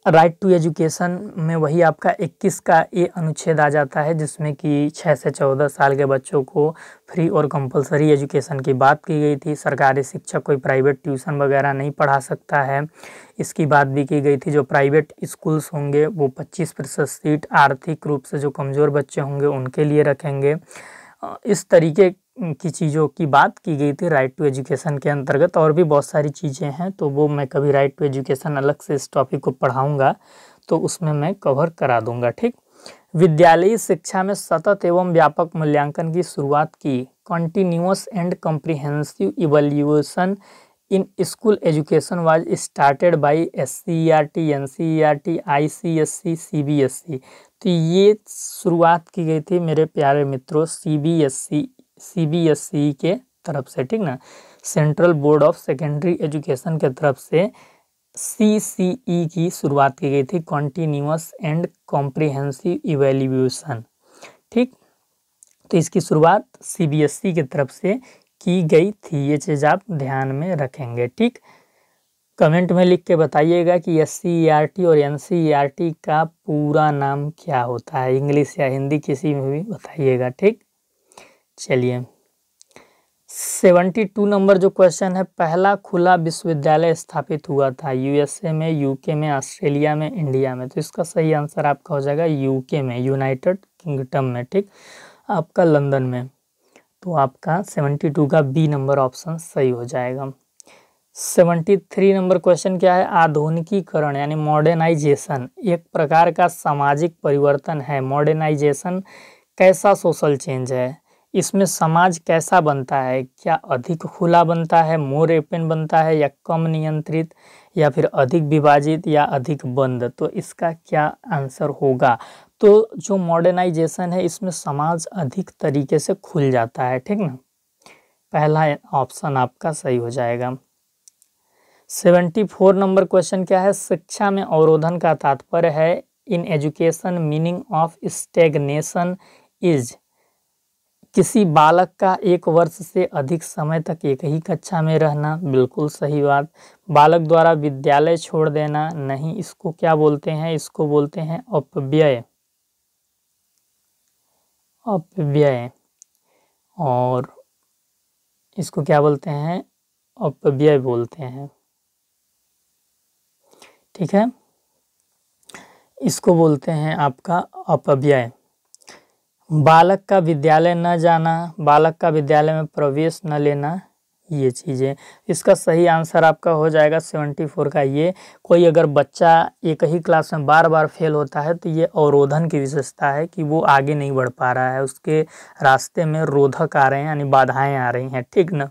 राइट टू एजुकेशन में वही आपका 21 का ए अनुच्छेद आ जाता है, जिसमें कि 6 से 14 साल के बच्चों को फ्री और कंपलसरी एजुकेशन की बात की गई थी। सरकारी शिक्षक कोई प्राइवेट ट्यूशन वगैरह नहीं पढ़ा सकता है, इसकी बात भी की गई थी। जो प्राइवेट स्कूल्स होंगे वो 25% सीट आर्थिक रूप से जो कमज़ोर बच्चे होंगे उनके लिए रखेंगे। इस तरीके की चीज़ों की बात की गई थी राइट टू एजुकेशन के अंतर्गत। और भी बहुत सारी चीज़ें हैं, तो वो मैं कभी राइट टू एजुकेशन अलग से इस टॉपिक को पढ़ाऊंगा तो उसमें मैं कवर करा दूंगा, ठीक। विद्यालयी शिक्षा में सतत एवं व्यापक मूल्यांकन की शुरुआत की। Continuous and comprehensive evaluation in school education was started by SCERT, NCERT, ICSE, CBSE। तो ये शुरुआत की गई थी मेरे प्यारे मित्रों CBSE के तरफ से, ठीक ना। Central board of secondary education के तरफ से CCE की शुरुआत की गई थी, कॉन्टिन्यूअस एंड कॉम्प्रिहेंसिव इवैल्यूएशन, ठीक। तो इसकी शुरुआत CBSE की तरफ से की गई थी। ये चीज़ आप ध्यान में रखेंगे, ठीक। कमेंट में लिख के बताइएगा कि SCERT और NCERT का पूरा नाम क्या होता है, इंग्लिश या हिंदी किसी में भी बताइएगा, ठीक। चलिए 72 नंबर जो क्वेश्चन है, पहला खुला विश्वविद्यालय स्थापित हुआ था USA में, UK में, ऑस्ट्रेलिया में, इंडिया में। तो इसका सही आंसर आपका हो जाएगा UK में, यूनाइटेड किंगडम में, ठीक, आपका लंदन में। तो आपका 72 का बी नंबर ऑप्शन सही हो जाएगा। 73 नंबर क्वेश्चन क्या है? आधुनिकीकरण यानी मॉडर्नाइजेशन एक प्रकार का सामाजिक परिवर्तन है। मॉडर्नाइजेशन कैसा सोशल चेंज है? इसमें समाज कैसा बनता है? क्या अधिक खुला बनता है, मोर ओपन बनता है, या कम नियंत्रित, या फिर अधिक विभाजित, या अधिक बंद? तो इसका क्या आंसर होगा? तो जो मॉडर्नाइजेशन है इसमें समाज अधिक तरीके से खुल जाता है, ठीक ना। पहला ऑप्शन आपका सही हो जाएगा। 74 नंबर क्वेश्चन क्या है? शिक्षा में अवरोधन का तात्पर्य है। In education meaning of stagnation is किसी बालक का 1 वर्ष से अधिक समय तक एक ही कक्षा में रहना। बिल्कुल सही बात। बालक द्वारा विद्यालय छोड़ देना नहीं, इसको क्या बोलते हैं? इसको बोलते हैं अपव्यय, अपव्यय। और इसको क्या बोलते हैं? अपव्यय बोलते हैं, ठीक है। इसको बोलते हैं आपका अपव्यय। बालक का विद्यालय न जाना, बालक का विद्यालय में प्रवेश न लेना, ये चीज़ें। इसका सही आंसर आपका हो जाएगा 74 का ये। कोई अगर बच्चा एक ही क्लास में बार बार फेल होता है तो ये अवरोधन की विशेषता है कि वो आगे नहीं बढ़ पा रहा है, उसके रास्ते में रोधक आ रहे हैं यानी बाधाएं आ रही हैं, ठीक ना।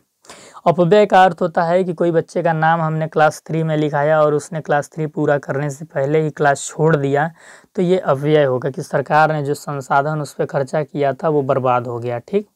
अपव्यय का अर्थ होता है कि कोई बच्चे का नाम हमने क्लास 3 में लिखाया और उसने क्लास 3 पूरा करने से पहले ही क्लास छोड़ दिया, तो ये अपव्यय होगा कि सरकार ने जो संसाधन उस पर खर्चा किया था वो बर्बाद हो गया, ठीक।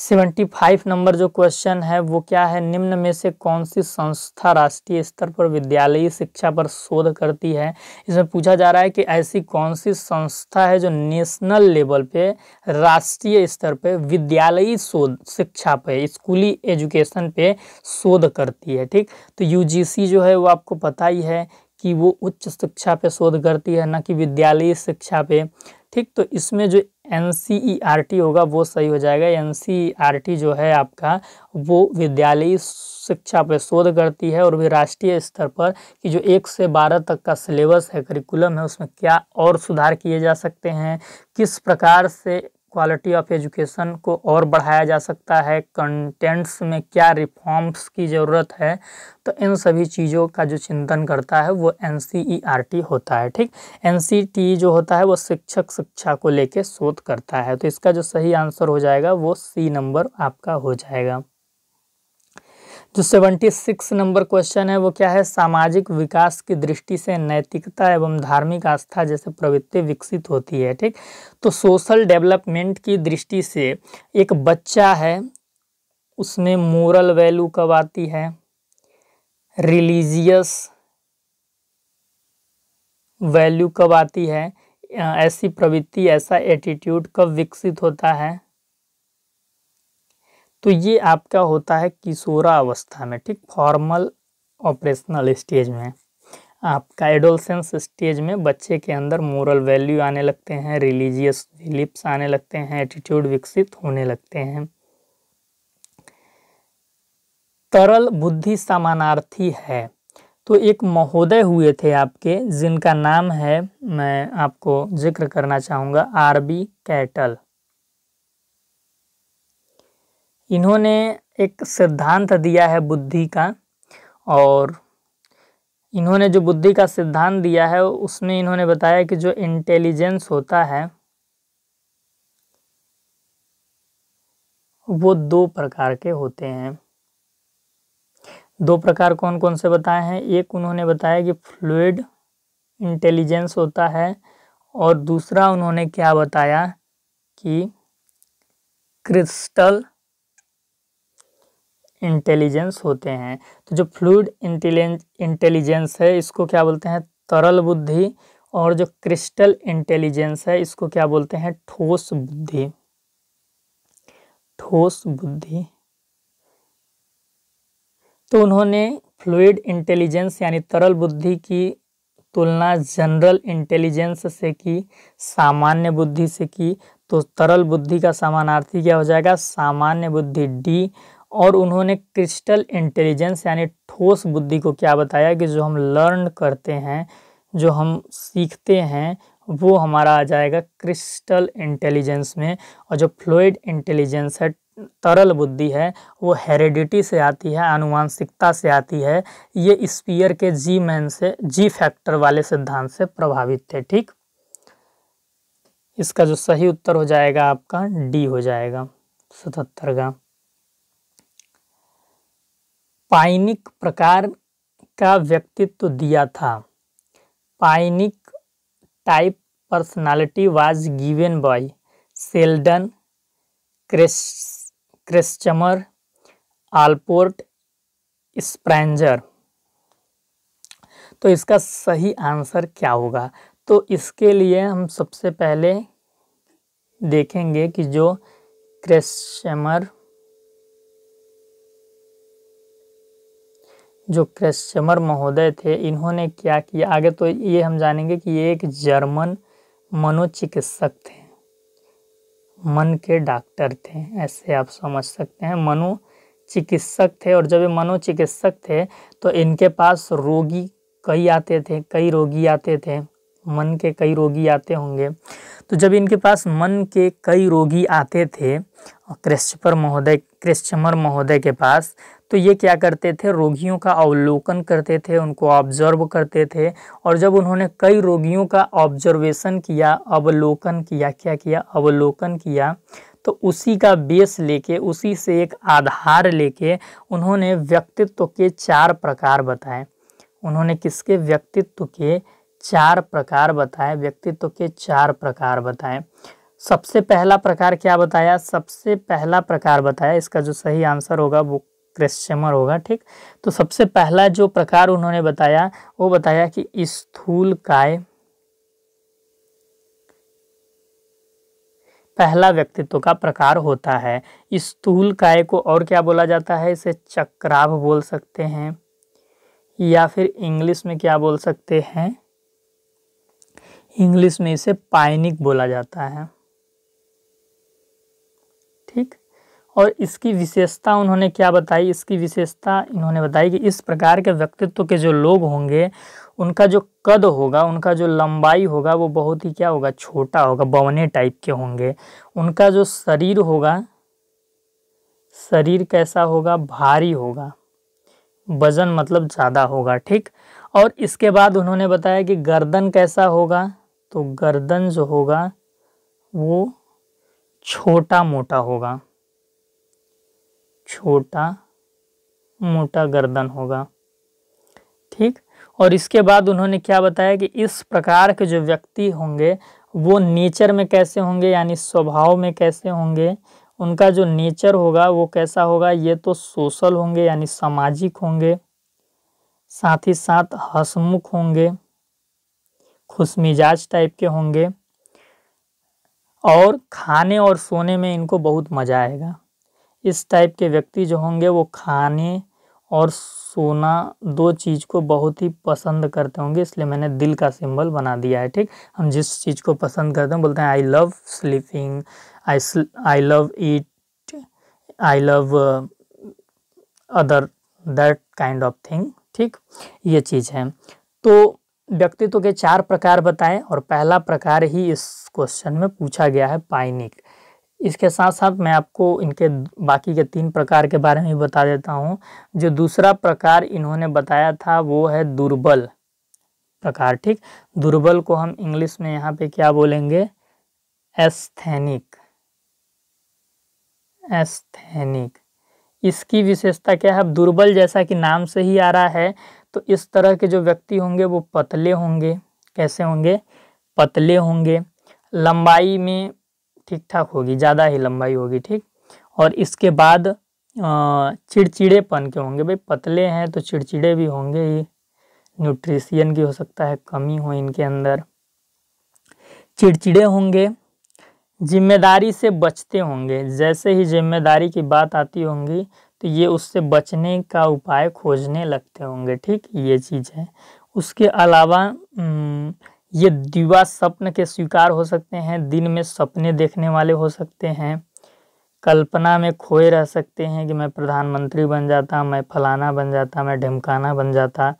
75 नंबर जो क्वेश्चन है वो क्या है, निम्न में से कौन सी संस्था राष्ट्रीय स्तर पर विद्यालयी शिक्षा पर शोध करती है। इसमें पूछा जा रहा है कि ऐसी कौन सी संस्था है जो नेशनल लेवल पे, राष्ट्रीय स्तर पे विद्यालयी शोध शिक्षा पे, स्कूली एजुकेशन पे शोध करती है। ठीक, तो यूजीसी जो है वो आपको पता ही है कि वो उच्च शिक्षा पे शोध करती है, न कि विद्यालयी शिक्षा पे। ठीक, तो इसमें जो NCERT होगा वो सही हो जाएगा। NCERT जो है आपका वो विद्यालयी शिक्षा पर शोध करती है, और भी राष्ट्रीय स्तर पर कि जो 1 से 12 तक का सिलेबस है, करिकुलम है, उसमें क्या और सुधार किए जा सकते हैं, किस प्रकार से क्वालिटी ऑफ एजुकेशन को और बढ़ाया जा सकता है, कंटेंट्स में क्या रिफॉर्म्स की ज़रूरत है, तो इन सभी चीज़ों का जो चिंतन करता है वो NCERT होता है। ठीक, NCT जो होता है वो शिक्षक शिक्षा को लेके शोध करता है। तो इसका जो सही आंसर हो जाएगा वो C नंबर आपका हो जाएगा। जो 76 नंबर क्वेश्चन है वो क्या है, सामाजिक विकास की दृष्टि से नैतिकता एवं धार्मिक आस्था जैसे प्रवृत्ति विकसित होती है। ठीक, तो सोशल डेवलपमेंट की दृष्टि से एक बच्चा है, उसमें मोरल वैल्यू कब आती है, रिलीजियस वैल्यू कब आती है, ऐसी प्रवृत्ति, ऐसा एटीट्यूड कब विकसित होता है, तो ये आपका होता है किशोरावस्था में। ठीक, फॉर्मल ऑपरेशनल स्टेज में, आपका एडोलसेंस स्टेज में बच्चे के अंदर मोरल वैल्यू आने लगते हैं, रिलीजियस बिलीफ्स आने लगते हैं, एटीट्यूड विकसित होने लगते हैं। तरल बुद्धि समानार्थी है, तो एक महोदय हुए थे आपके जिनका नाम है, मैं आपको जिक्र करना चाहूँगा, RB कैटल। इन्होंने एक सिद्धांत दिया है बुद्धि का, और इन्होंने जो बुद्धि का सिद्धांत दिया है उसमें इन्होंने बताया कि जो इंटेलिजेंस होता है वो 2 प्रकार के होते हैं। 2 प्रकार कौन कौन से बताए हैं, एक उन्होंने बताया कि फ्लूइड इंटेलिजेंस होता है, और दूसरा उन्होंने क्या बताया कि क्रिस्टल इंटेलिजेंस होते हैं। तो जो फ्लूइड इंटेलिजेंस है इसको क्या बोलते हैं, तरल बुद्धि, और जो क्रिस्टल इंटेलिजेंस है इसको क्या बोलते हैं, ठोस बुद्धि। ठोस बुद्धि। तो उन्होंने फ्लूइड इंटेलिजेंस यानी तरल बुद्धि की तुलना जनरल इंटेलिजेंस से की, सामान्य बुद्धि से की। तो तरल बुद्धि का समानार्थी क्या हो जाएगा, सामान्य बुद्धि D। और उन्होंने क्रिस्टल इंटेलिजेंस यानी ठोस बुद्धि को क्या बताया कि जो हम लर्न करते हैं, जो हम सीखते हैं, वो हमारा आ जाएगा क्रिस्टल इंटेलिजेंस में। और जो फ्लूइड इंटेलिजेंस है, तरल बुद्धि है, वो हेरेडिटी से आती है, आनुवांशिकता से आती है। ये स्पीयर के G फैक्टर वाले सिद्धांत से प्रभावित थे। ठीक, इसका जो सही उत्तर हो जाएगा आपका D हो जाएगा 77 का। पाइनिक प्रकार का व्यक्तित्व दिया था। Pyknic type personality was given by Sheldon, Kretschmer, Allport, Spranger. तो इसका सही आंसर क्या होगा, तो इसके लिए हम सबसे पहले देखेंगे कि जो क्रेस्चमर महोदय थे, इन्होंने क्या किया आगे, तो ये हम जानेंगे कि ये एक जर्मन मनोचिकित्सक थे, मन के डॉक्टर थे, ऐसे आप समझ सकते हैं, मनोचिकित्सक थे। और जब ये मनोचिकित्सक थे तो इनके पास रोगी कई रोगी आते थे, मन के कई रोगी आते होंगे। तो जब इनके पास मन के कई रोगी आते थे क्रेस्चमर महोदय के पास, तो ये क्या करते थे, रोगियों का अवलोकन करते थे, उनको ऑब्जर्व करते थे। और जब उन्होंने कई रोगियों का ऑब्जर्वेशन किया, अवलोकन किया, तो उसी का बेस लेके, उसी से एक आधार लेके उन्होंने व्यक्तित्व के 4 प्रकार बताए। उन्होंने किसके, व्यक्तित्व के 4 प्रकार बताए, सबसे पहला प्रकार क्या बताया, सबसे पहला प्रकार बताया, इसका जो सही आंसर होगा वो क्रेस्चेमर होगा। ठीक, तो सबसे पहला जो प्रकार उन्होंने बताया वो बताया कि स्थूलकाय पहला व्यक्तित्व का प्रकार होता है। स्थूलकाय को और क्या बोला जाता है, इसे चक्राभ बोल सकते हैं, या फिर इंग्लिश में क्या बोल सकते हैं, इंग्लिश में इसे पाइनिक बोला जाता है। ठीक, और इसकी विशेषता उन्होंने क्या बताई, इसकी विशेषता इन्होंने बताई कि इस प्रकार के व्यक्तित्व के जो लोग होंगे उनका जो कद होगा, उनका जो लंबाई होगा वो बहुत ही क्या होगा, छोटा होगा, बवने टाइप के होंगे। उनका जो शरीर होगा, शरीर कैसा होगा, भारी होगा, वजन मतलब ज़्यादा होगा। ठीक, और इसके बाद उन्होंने बताया कि गर्दन कैसा होगा, तो गर्दन जो होगा वो छोटा मोटा होगा, छोटा मोटा गर्दन होगा। ठीक, और इसके बाद उन्होंने क्या बताया कि इस प्रकार के जो व्यक्ति होंगे वो नेचर में कैसे होंगे, यानी स्वभाव में कैसे होंगे, उनका जो नेचर होगा वो कैसा होगा, ये तो सोशल होंगे यानी सामाजिक होंगे, साथ ही साथ हंसमुख होंगे, खुशमिजाज टाइप के होंगे, और खाने और सोने में इनको बहुत मजा आएगा। इस टाइप के व्यक्ति जो होंगे वो खाने और सोना दो चीज़ को बहुत ही पसंद करते होंगे, इसलिए मैंने दिल का सिंबल बना दिया है। ठीक, हम जिस चीज़ को पसंद करते हैं बोलते हैं I love sleeping, I love eat, I love other that kind of thing. ठीक, ये चीज़ है। तो व्यक्तित्व के 4 प्रकार बताए और पहला प्रकार ही इस क्वेश्चन में पूछा गया है, पाइनिक। इसके साथ साथ मैं आपको इनके बाकी के 3 प्रकार के बारे में भी बता देता हूँ। जो दूसरा प्रकार इन्होंने बताया था वो है दुर्बल प्रकार। ठीक, दुर्बल को हम इंग्लिश में यहाँ पे क्या बोलेंगे, एस्थेनिक, एस्थेनिक। इसकी विशेषता क्या है, दुर्बल जैसा कि नाम से ही आ रहा है, तो इस तरह के जो व्यक्ति होंगे वो पतले होंगे। कैसे होंगे, पतले होंगे, लंबाई में ठीक ठाक होगी, ज़्यादा ही लंबाई होगी। ठीक, और इसके बाद चिड़चिड़ेपन के होंगे, भाई पतले हैं तो चिड़चिड़े भी होंगे ही, न्यूट्रिशन की हो सकता है कमी हो इनके अंदर, चिड़चिड़े होंगे, जिम्मेदारी से बचते होंगे, जैसे ही जिम्मेदारी की बात आती होंगी तो ये उससे बचने का उपाय खोजने लगते होंगे। ठीक, ये चीज़ है। उसके अलावा ये दिवा स्वप्न के स्वीकार हो सकते हैं, दिन में सपने देखने वाले हो सकते हैं, कल्पना में खोए रह सकते हैं कि मैं प्रधानमंत्री बन जाता, मैं फलाना बन जाता, मैं ढिमकाना बन जाता,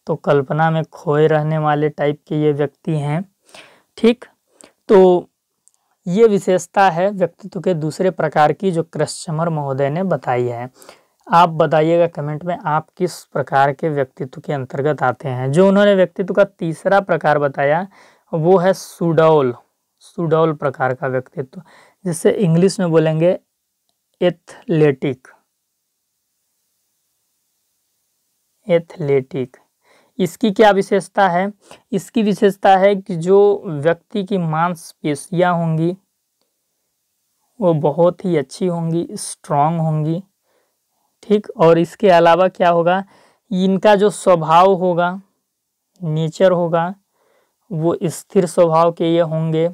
तो कल्पना में खोए रहने वाले टाइप के ये व्यक्ति हैं। ठीक, तो ये विशेषता है व्यक्तित्व के दूसरे प्रकार की जो क्रेस्चमर महोदय ने बताई है। आप बताइएगा कमेंट में आप किस प्रकार के व्यक्तित्व के अंतर्गत आते हैं। जो उन्होंने व्यक्तित्व का तीसरा प्रकार बताया वो है सुडौल, सुडौल प्रकार का व्यक्तित्व, जिसे इंग्लिश में बोलेंगे एथलेटिक, एथलेटिक। इसकी क्या विशेषता है, इसकी विशेषता है कि जो व्यक्ति की मांसपेशियां होंगी वो बहुत ही अच्छी होंगी, स्ट्रांग होंगी। ठीक, और इसके अलावा क्या होगा, इनका जो स्वभाव होगा, नेचर होगा, वो स्थिर स्वभाव के ये होंगे,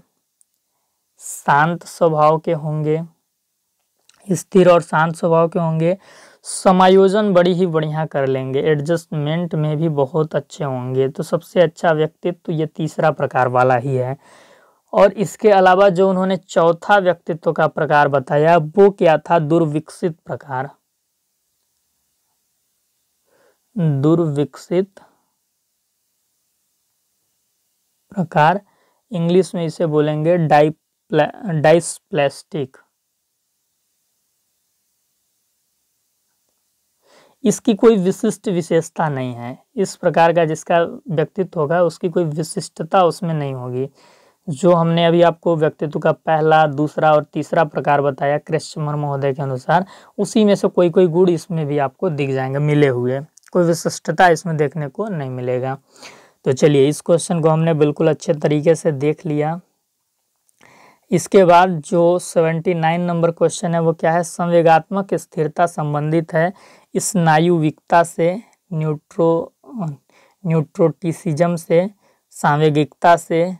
शांत स्वभाव के होंगे, स्थिर और शांत स्वभाव के होंगे, समायोजन बड़ी ही बढ़िया कर लेंगे, एडजस्टमेंट में भी बहुत अच्छे होंगे। तो सबसे अच्छा व्यक्तित्व तो ये तीसरा प्रकार वाला ही है। और इसके अलावा जो उन्होंने चौथा व्यक्तित्व का प्रकार बताया वो क्या था, दुर्विकसित प्रकार, दुर्विकसित प्रकार, इंग्लिश में इसे बोलेंगे डाइस्प्लेस्टिक। इसकी कोई विशिष्ट विशेषता नहीं है, इस प्रकार का जिसका व्यक्तित्व होगा उसकी कोई विशिष्टता उसमें नहीं होगी। जो हमने अभी आपको व्यक्तित्व का पहला, दूसरा और तीसरा प्रकार बताया क्रेस्चमर महोदय के अनुसार, उसी में से कोई कोई गुण इसमें भी आपको दिख जाएंगे मिले हुए, कोई विशिष्टता इसमें देखने को नहीं मिलेगा। तो चलिए इस क्वेश्चन को हमने बिल्कुल अच्छे तरीके से देख लिया। इसके बाद जो 79 नंबर क्वेश्चन है वो क्या है, संवेगात्मक स्थिरता संबंधित है स्नायुविकता से, न्यूट्रोटिसिज्म से, सांवेगिकता से,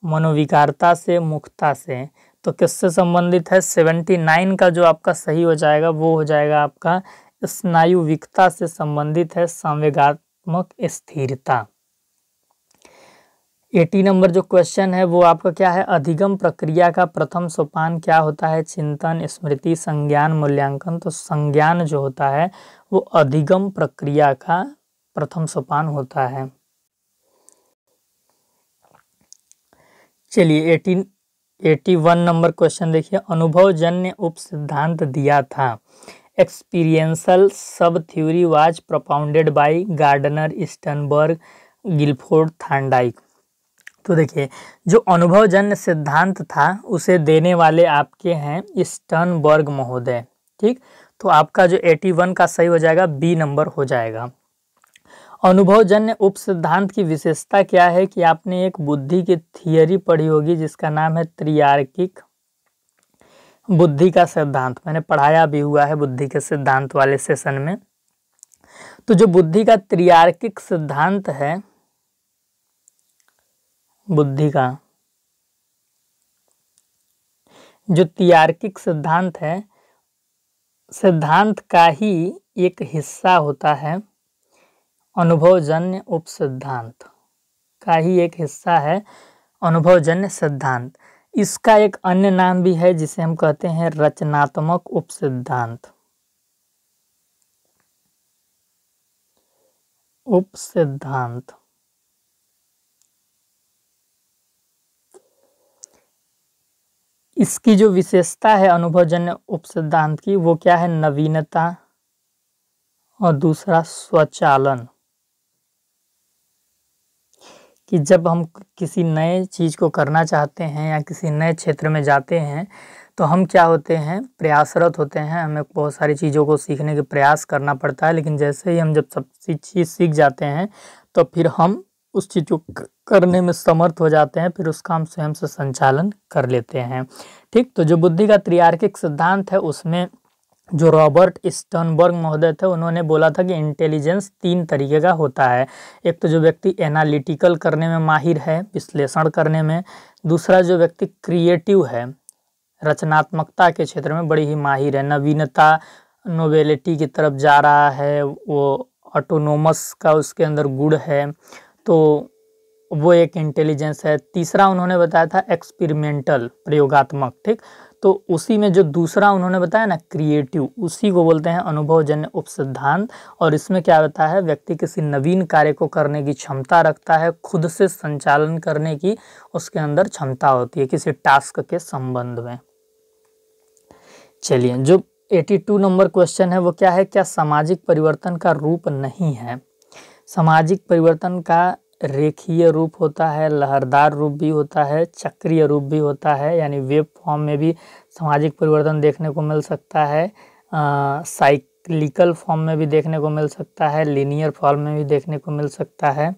मनोविकारता से, मुक्ता से। तो किससे संबंधित है? 79 का जो आपका सही हो जाएगा वो हो जाएगा आपका स्नायुविकता से संबंधित है संवेगात्मक स्थिरता। 80 नंबर जो क्वेश्चन है वो आपका क्या है, अधिगम प्रक्रिया का प्रथम सोपान क्या होता है? चिंतन, स्मृति, संज्ञान, मूल्यांकन। तो संज्ञान जो होता है वो अधिगम प्रक्रिया का प्रथम सोपान होता है। चलिए 81 नंबर क्वेश्चन देखिए, अनुभवजन्य उप सिद्धांत दिया था। Experiential sub theory was propounded by Gardner, Sternberg, Guilford, Thorndike. तो देखिए जो अनुभवजन्य सिद्धांत था उसे देने वाले आपके हैं स्टर्नबर्ग महोदय। ठीक, तो आपका जो 81 का सही हो जाएगा, बी नंबर हो जाएगा। अनुभवजन्य उप सिद्धांत की विशेषता क्या है कि आपने एक बुद्धि की थियरी पढ़ी होगी जिसका नाम है त्रियार्किक बुद्धि का सिद्धांत। मैंने पढ़ाया भी हुआ है बुद्धि के सिद्धांत वाले सेशन में। तो जो बुद्धि का त्रियार्किक सिद्धांत है, बुद्धि का जो त्रियार्किक सिद्धांत है, सिद्धांत का ही एक हिस्सा होता है अनुभवजन्य उप सिद्धांत का ही एक हिस्सा है अनुभवजन्य सिद्धांत। इसका एक अन्य नाम भी है जिसे हम कहते हैं रचनात्मक उप सिद्धांत। उप सिद्धांत इसकी जो विशेषता है अनुभवजन्य उप सिद्धांत की वो क्या है, नवीनता और दूसरा स्वचालन। कि जब हम किसी नए चीज को करना चाहते हैं या किसी नए क्षेत्र में जाते हैं तो हम क्या होते हैं, प्रयासरत होते हैं, हमें बहुत सारी चीज़ों को सीखने के प्रयास करना पड़ता है। लेकिन जैसे ही हम जब सब चीज़ सीख जाते हैं तो फिर हम उस चीज़ को करने में समर्थ हो जाते हैं, फिर उसका हम स्वयं से संचालन कर लेते हैं। ठीक, तो जो बुद्धि का त्रियार्किक सिद्धांत है उसमें जो रॉबर्ट स्टर्नबर्ग महोदय थे उन्होंने बोला था कि इंटेलिजेंस 3 तरीके का होता है। एक तो जो व्यक्ति एनालिटिकल करने में माहिर है, विश्लेषण करने में। दूसरा जो व्यक्ति क्रिएटिव है, रचनात्मकता के क्षेत्र में बड़ी ही माहिर है, नवीनता नोवेलिटी की तरफ जा रहा है, वो ऑटोनोमस का उसके अंदर गुण है, तो वो एक इंटेलिजेंस है। तीसरा उन्होंने बताया था एक्सपेरिमेंटल, प्रयोगात्मक। ठीक, तो उसी में जो दूसरा उन्होंने बताया ना क्रिएटिव, उसी को बोलते हैं अनुभवजन्य उप सिद्धांत। और इसमें क्या होता है, व्यक्ति किसी नवीन कार्य को करने की क्षमता रखता है, खुद से संचालन करने की उसके अंदर क्षमता होती है किसी टास्क के संबंध में। चलिए जो 82 नंबर क्वेश्चन है वो क्या है, क्या सामाजिक परिवर्तन का रूप नहीं है? सामाजिक परिवर्तन का रेखीय रूप होता है, लहरदार रूप भी होता है, चक्रीय रूप भी होता है, यानी वेव फॉर्म में भी सामाजिक परिवर्तन देखने को मिल सकता है, साइक्लिकल फॉर्म में भी देखने को मिल सकता है, लीनियर फॉर्म में भी देखने को मिल सकता है।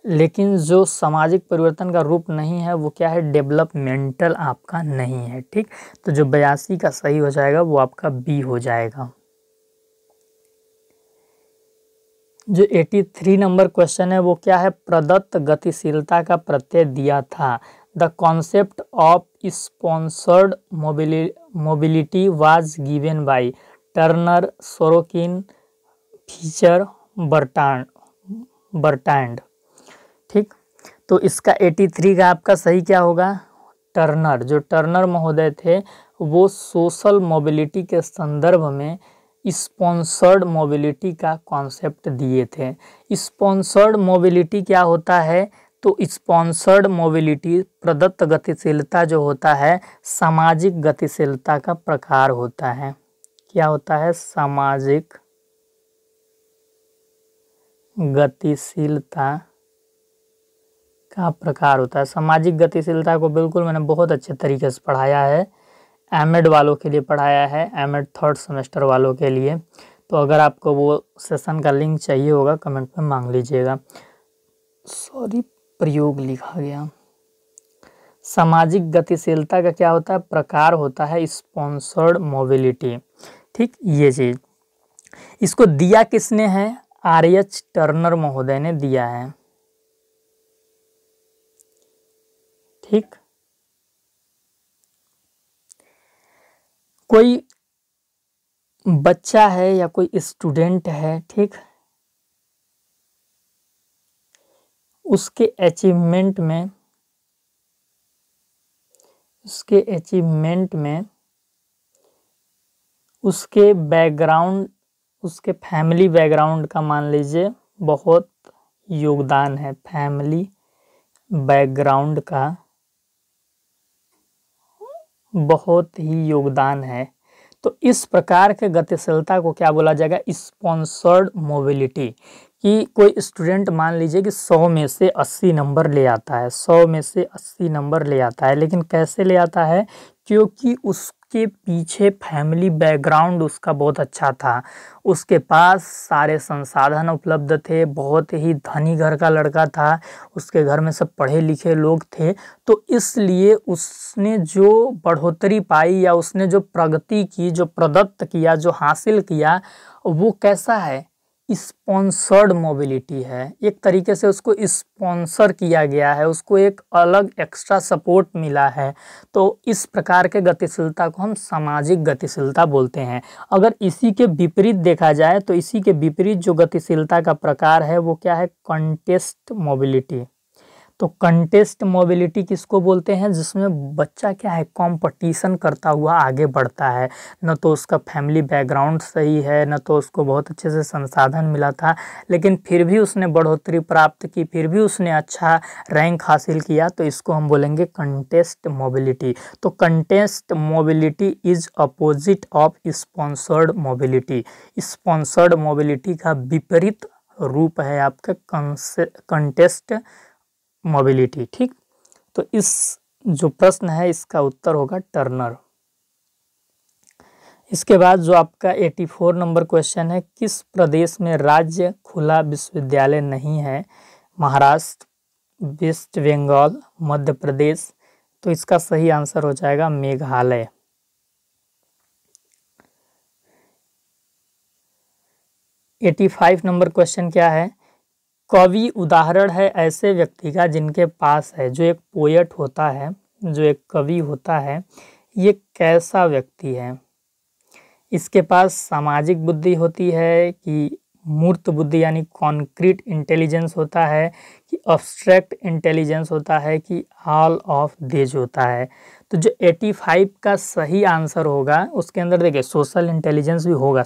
लेकिन जो सामाजिक परिवर्तन का रूप नहीं है वो क्या है, डेवलपमेंटल आपका नहीं है। ठीक, तो जो 82 का सही हो जाएगा वो आपका बी हो जाएगा। जो 83 नंबर क्वेश्चन है वो क्या है, प्रदत्त गतिशीलता का प्रत्यय दिया था। The concept of sponsored mobility was given bye Turner, Sorokin, feature, Bertrand. ठीक, तो इसका 83 का आपका सही क्या होगा, टर्नर। जो टर्नर महोदय थे वो सोशल मोबिलिटी के संदर्भ में स्पॉन्सर्ड मोबिलिटी का कॉन्सेप्ट दिए थे। स्पॉन्सर्ड मोबिलिटी क्या होता है, तो स्पॉन्सर्ड मोबिलिटी प्रदत्त गतिशीलता जो होता है सामाजिक गतिशीलता का प्रकार होता है। क्या होता है, सामाजिक गतिशीलता का प्रकार होता है। सामाजिक गतिशीलता को बिल्कुल मैंने बहुत अच्छे तरीके से पढ़ाया है, एमएड वालों के लिए पढ़ाया है, एमएड 3rd सेमेस्टर वालों के लिए। तो अगर आपको वो सेशन का लिंक चाहिए होगा कमेंट में मांग लीजिएगा। सॉरी, प्रयोग लिखा गया, सामाजिक गतिशीलता का क्या होता है, प्रकार होता है स्पॉन्सर्ड मोबिलिटी। ठीक, ये चीज इसको दिया किसने है, आर.एच. टर्नर महोदय ने दिया है। ठीक, कोई बच्चा है या कोई स्टूडेंट है, ठीक, उसके अचीवमेंट में उसके बैकग्राउंड, उसके फैमिली बैकग्राउंड का मान लीजिए बहुत योगदान है, फैमिली बैकग्राउंड का बहुत ही योगदान है, तो इस प्रकार के गतिशीलता को क्या बोला जाएगा, स्पॉन्सर्ड मोबिलिटी। कि कोई स्टूडेंट मान लीजिए कि 100 में से 80 नंबर ले आता है, 100 में से 80 नंबर ले आता है, लेकिन कैसे ले आता है, क्योंकि उसके पीछे फैमिली बैकग्राउंड उसका बहुत अच्छा था, उसके पास सारे संसाधन उपलब्ध थे, बहुत ही धनी घर का लड़का था, उसके घर में सब पढ़े लिखे लोग थे, तो इसलिए उसने जो बढ़ोतरी पाई या उसने जो प्रगति की, जो प्रदत्त किया, जो हासिल किया, वो कैसा है, स्पॉन्सर्ड मोबिलिटी है। एक तरीके से उसको स्पॉन्सर किया गया है, उसको एक अलग एक्स्ट्रा सपोर्ट मिला है, तो इस प्रकार के गतिशीलता को हम सामाजिक गतिशीलता बोलते हैं। अगर इसी के विपरीत देखा जाए तो इसी के विपरीत जो गतिशीलता का प्रकार है वो क्या है, कंटेस्ट मोबिलिटी। तो कंटेस्ट मोबिलिटी किसको बोलते हैं, जिसमें बच्चा क्या है, कंपटीशन करता हुआ आगे बढ़ता है, न तो उसका फैमिली बैकग्राउंड सही है, न तो उसको बहुत अच्छे से संसाधन मिला था, लेकिन फिर भी उसने बढ़ोतरी प्राप्त की, फिर भी उसने अच्छा रैंक हासिल किया, तो इसको हम बोलेंगे कंटेस्ट मोबिलिटी। तो contest mobility is opposite of sponsored mobility. Sponsored mobility का विपरीत रूप है आपका कंटेस्ट मोबिलिटी। ठीक, तो इस जो प्रश्न है इसका उत्तर होगा टर्नर। इसके बाद जो आपका 84 नंबर क्वेश्चन है, किस प्रदेश में राज्य खुला विश्वविद्यालय नहीं है, महाराष्ट्र, वेस्ट बंगाल, मध्य प्रदेश, तो इसका सही आंसर हो जाएगा मेघालय। एटी 85 नंबर क्वेश्चन क्या है, कवि उदाहरण है ऐसे व्यक्ति का जिनके पास है, जो एक पोएट होता है, जो एक कवि होता है, ये कैसा व्यक्ति है, इसके पास सामाजिक बुद्धि होती है कि मूर्त बुद्धि यानी कॉन्क्रीट इंटेलिजेंस होता है, कि अब्स्ट्रैक्ट इंटेलिजेंस होता है, कि ऑल ऑफ दिस होता है। तो जो 85 का सही आंसर होगा उसके अंदर देखिए सोशल इंटेलिजेंस भी होगा,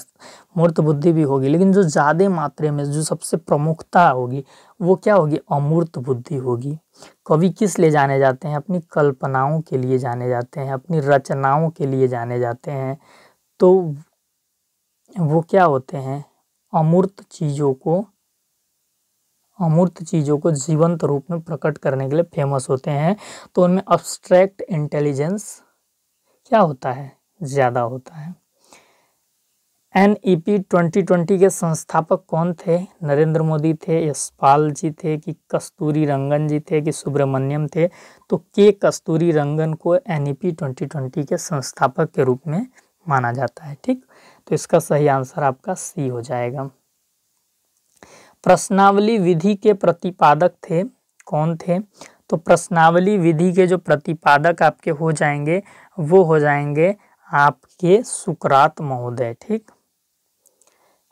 मूर्त बुद्धि भी होगी, लेकिन जो ज़्यादा मात्रा में जो सबसे प्रमुखता होगी वो क्या होगी, अमूर्त बुद्धि होगी। कवि किस लिए जाने जाते हैं, अपनी कल्पनाओं के लिए जाने जाते हैं, अपनी रचनाओं के लिए जाने जाते हैं, तो वो क्या होते हैं, अमूर्त चीज़ों को जीवंत रूप में प्रकट करने के लिए फेमस होते हैं। तो उनमें अब्स्ट्रैक्ट इंटेलिजेंस क्या होता है, ज़्यादा होता है। NEP 2020 के संस्थापक कौन थे, नरेंद्र मोदी थे, यशपाल जी थे, कि कस्तूरी रंगन जी थे, कि सुब्रमण्यम थे, तो के कस्तूरी रंगन को NEP 2020 के संस्थापक के रूप में माना जाता है। ठीक, तो इसका सही आंसर आपका सी हो जाएगा। प्रश्नावली विधि के प्रतिपादक थे, कौन थे, तो प्रश्नावली विधि के जो प्रतिपादक आपके हो जाएंगे वो हो जाएंगे आपके सुकरात महोदय। ठीक,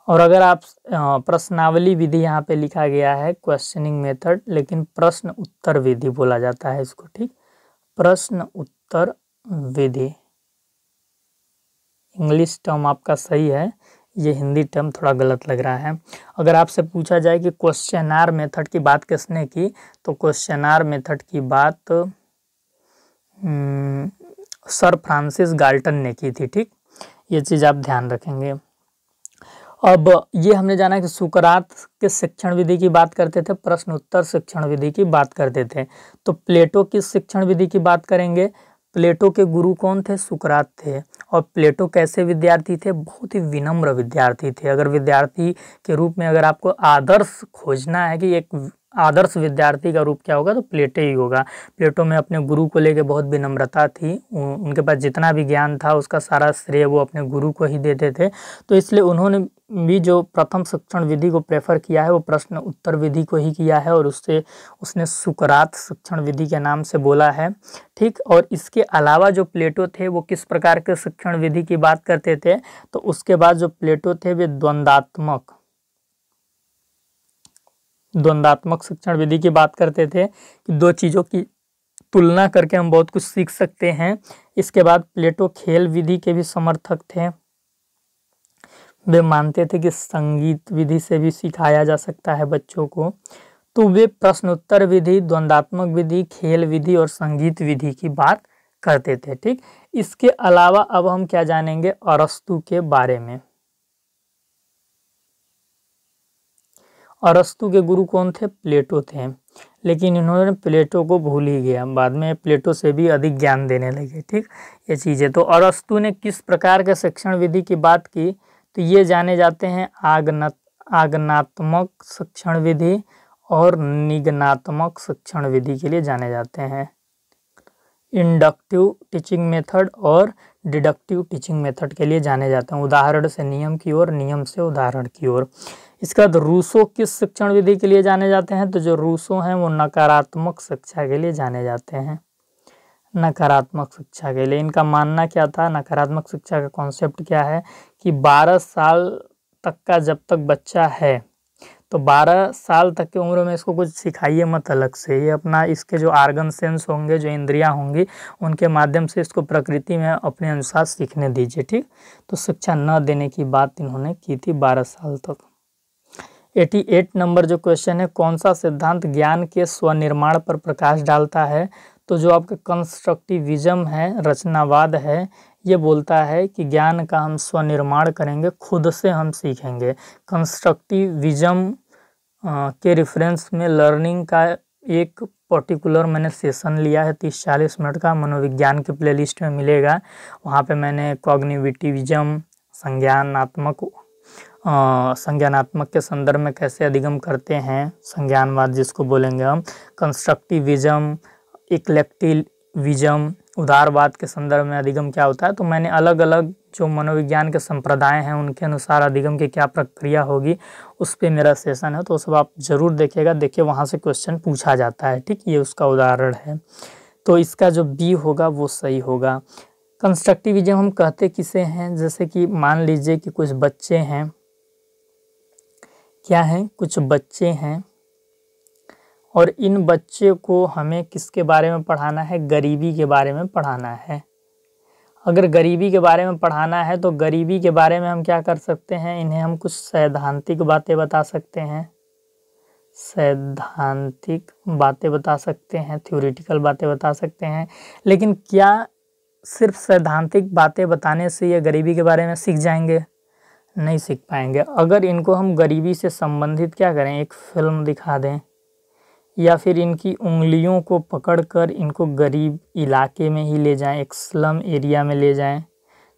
और अगर आप प्रश्नावली विधि यहाँ पे लिखा गया है क्वेश्चनिंग मेथड, लेकिन प्रश्न उत्तर विधि बोला जाता है इसको। ठीक, प्रश्न उत्तर विधि इंग्लिश टर्म आपका सही है, ये हिंदी टर्म थोड़ा गलत लग रहा है। अगर आपसे पूछा जाए कि क्वेश्चनर मेथड की बात किसने की, तो क्वेश्चनर मेथड की बात सर फ्रांसिस गाल्टन ने की थी। ठीक, ये चीज़ आप ध्यान रखेंगे। अब ये हमने जाना कि सुकरात के शिक्षण विधि की बात करते थे, प्रश्न उत्तर शिक्षण विधि की बात करते थे। तो प्लेटो किस शिक्षण विधि की बात करेंगे, प्लेटो के गुरु कौन थे, सुकरात थे। और प्लेटो कैसे विद्यार्थी थे, बहुत ही विनम्र विद्यार्थी थे। अगर विद्यार्थी के रूप में अगर आपको आदर्श खोजना है कि एक आदर्श विद्यार्थी का रूप क्या होगा, तो प्लेटो ही होगा। प्लेटो में अपने गुरु को लेकर बहुत विनम्रता थी, उनके पास जितना भी ज्ञान था उसका सारा श्रेय वो अपने गुरु को ही देते थे। तो इसलिए उन्होंने भी जो प्रथम शिक्षण विधि को प्रेफर किया है वो प्रश्न उत्तर विधि को ही किया है, और उसने सुकरात शिक्षण विधि के नाम से बोला है। ठीक, और इसके अलावा जो प्लेटो थे वो किस प्रकार के शिक्षण विधि की बात करते थे, तो उसके बाद जो प्लेटो थे वे द्वंद्वात्मक शिक्षण विधि की बात करते थे कि दो चीज़ों की तुलना करके हम बहुत कुछ सीख सकते हैं। इसके बाद प्लेटो खेल विधि के भी समर्थक थे। वे मानते थे कि संगीत विधि से भी सिखाया जा सकता है बच्चों को। तो वे प्रश्न उत्तर विधि, द्वंद्वात्मक विधि, खेल विधि और संगीत विधि की बात करते थे। ठीक, इसके अलावा अब हम क्या जानेंगे, अरस्तु के बारे में। अरस्तु के गुरु कौन थे, प्लेटो थे, लेकिन इन्होंने प्लेटो को भूल ही गया, बाद में प्लेटो से भी अधिक ज्ञान देने लगे। ठीक, ये चीज़ें। तो अरस्तु ने किस प्रकार के शिक्षण विधि की बात की, तो ये जाने जाते हैं आगमनात्मक शिक्षण विधि और निगमनात्मक शिक्षण विधि के लिए जाने जाते हैं। इंडक्टिव टीचिंग मेथड और डिडक्टिव टीचिंग मेथड के लिए जाने जाते हैं, उदाहरण से नियम की ओर, नियम से उदाहरण की ओर। इसके बाद रूसो किस शिक्षण विधि के लिए जाने जाते हैं, तो जो रूसो हैं वो नकारात्मक शिक्षा के लिए जाने जाते हैं, नकारात्मक शिक्षा के लिए। इनका मानना क्या था, नकारात्मक शिक्षा का कॉन्सेप्ट क्या है कि 12 साल तक का जब तक बच्चा है, तो 12 साल तक की उम्र में इसको कुछ सिखाइए मत अलग से, ये अपना इसके जो आर्गन सेंस होंगे, जो इंद्रियां होंगी, उनके माध्यम से इसको प्रकृति में अपने अनुसार सीखने दीजिए। ठीक, तो शिक्षा न देने की बात इन्होंने की थी 12 साल तक। 88 नंबर जो क्वेश्चन है, कौन सा सिद्धांत ज्ञान के स्वनिर्माण पर प्रकाश डालता है, तो जो आपका कंस्ट्रक्टिविज्म है, रचनावाद है, ये बोलता है कि ज्ञान का हम स्वनिर्माण करेंगे, खुद से हम सीखेंगे। कंस्ट्रक्टिविज्म के रेफरेंस में लर्निंग का एक पर्टिकुलर मैंने सेशन लिया है 30-40 मिनट का, मनोविज्ञान के प्लेलिस्ट में मिलेगा। वहाँ पे मैंने कॉग्निटिविज्म, संज्ञानात्मक के संदर्भ में कैसे अधिगम करते हैं, संज्ञानवाद जिसको बोलेंगे हम, कंस्ट्रक्टिविज्म, इक्लेक्टिविज्म, उदारवाद के संदर्भ में अधिगम क्या होता है, तो मैंने अलग अलग जो मनोविज्ञान के संप्रदाय हैं उनके अनुसार अधिगम की क्या प्रक्रिया होगी उस पे मेरा सेशन है, तो सब आप जरूर देखिएगा। देखिए वहाँ से क्वेश्चन पूछा जाता है। ठीक, ये उसका उदाहरण है, तो इसका जो बी होगा वो सही होगा। कंस्ट्रक्टिविज्म हम कहते किसे हैं, जैसे कि मान लीजिए कि कुछ बच्चे हैं, क्या हैं, कुछ बच्चे हैं, और इन बच्चे को हमें किसके बारे में पढ़ाना है, गरीबी के बारे में पढ़ाना है। अगर गरीबी के बारे में पढ़ाना है तो गरीबी के बारे में हम क्या कर सकते हैं, इन्हें हम कुछ सैद्धांतिक बातें बता सकते हैं, सैद्धांतिक बातें बता सकते हैं, थ्योरेटिकल बातें बता सकते हैं। लेकिन क्या सिर्फ सैद्धांतिक बातें बताने से ये गरीबी के बारे में सीख जाएंगे, नहीं सीख पाएंगे। अगर इनको हम गरीबी से संबंधित क्या करें, एक फिल्म दिखा दें, या फिर इनकी उंगलियों को पकड़कर इनको गरीब इलाके में ही ले जाएं, एक स्लम एरिया में ले जाएं।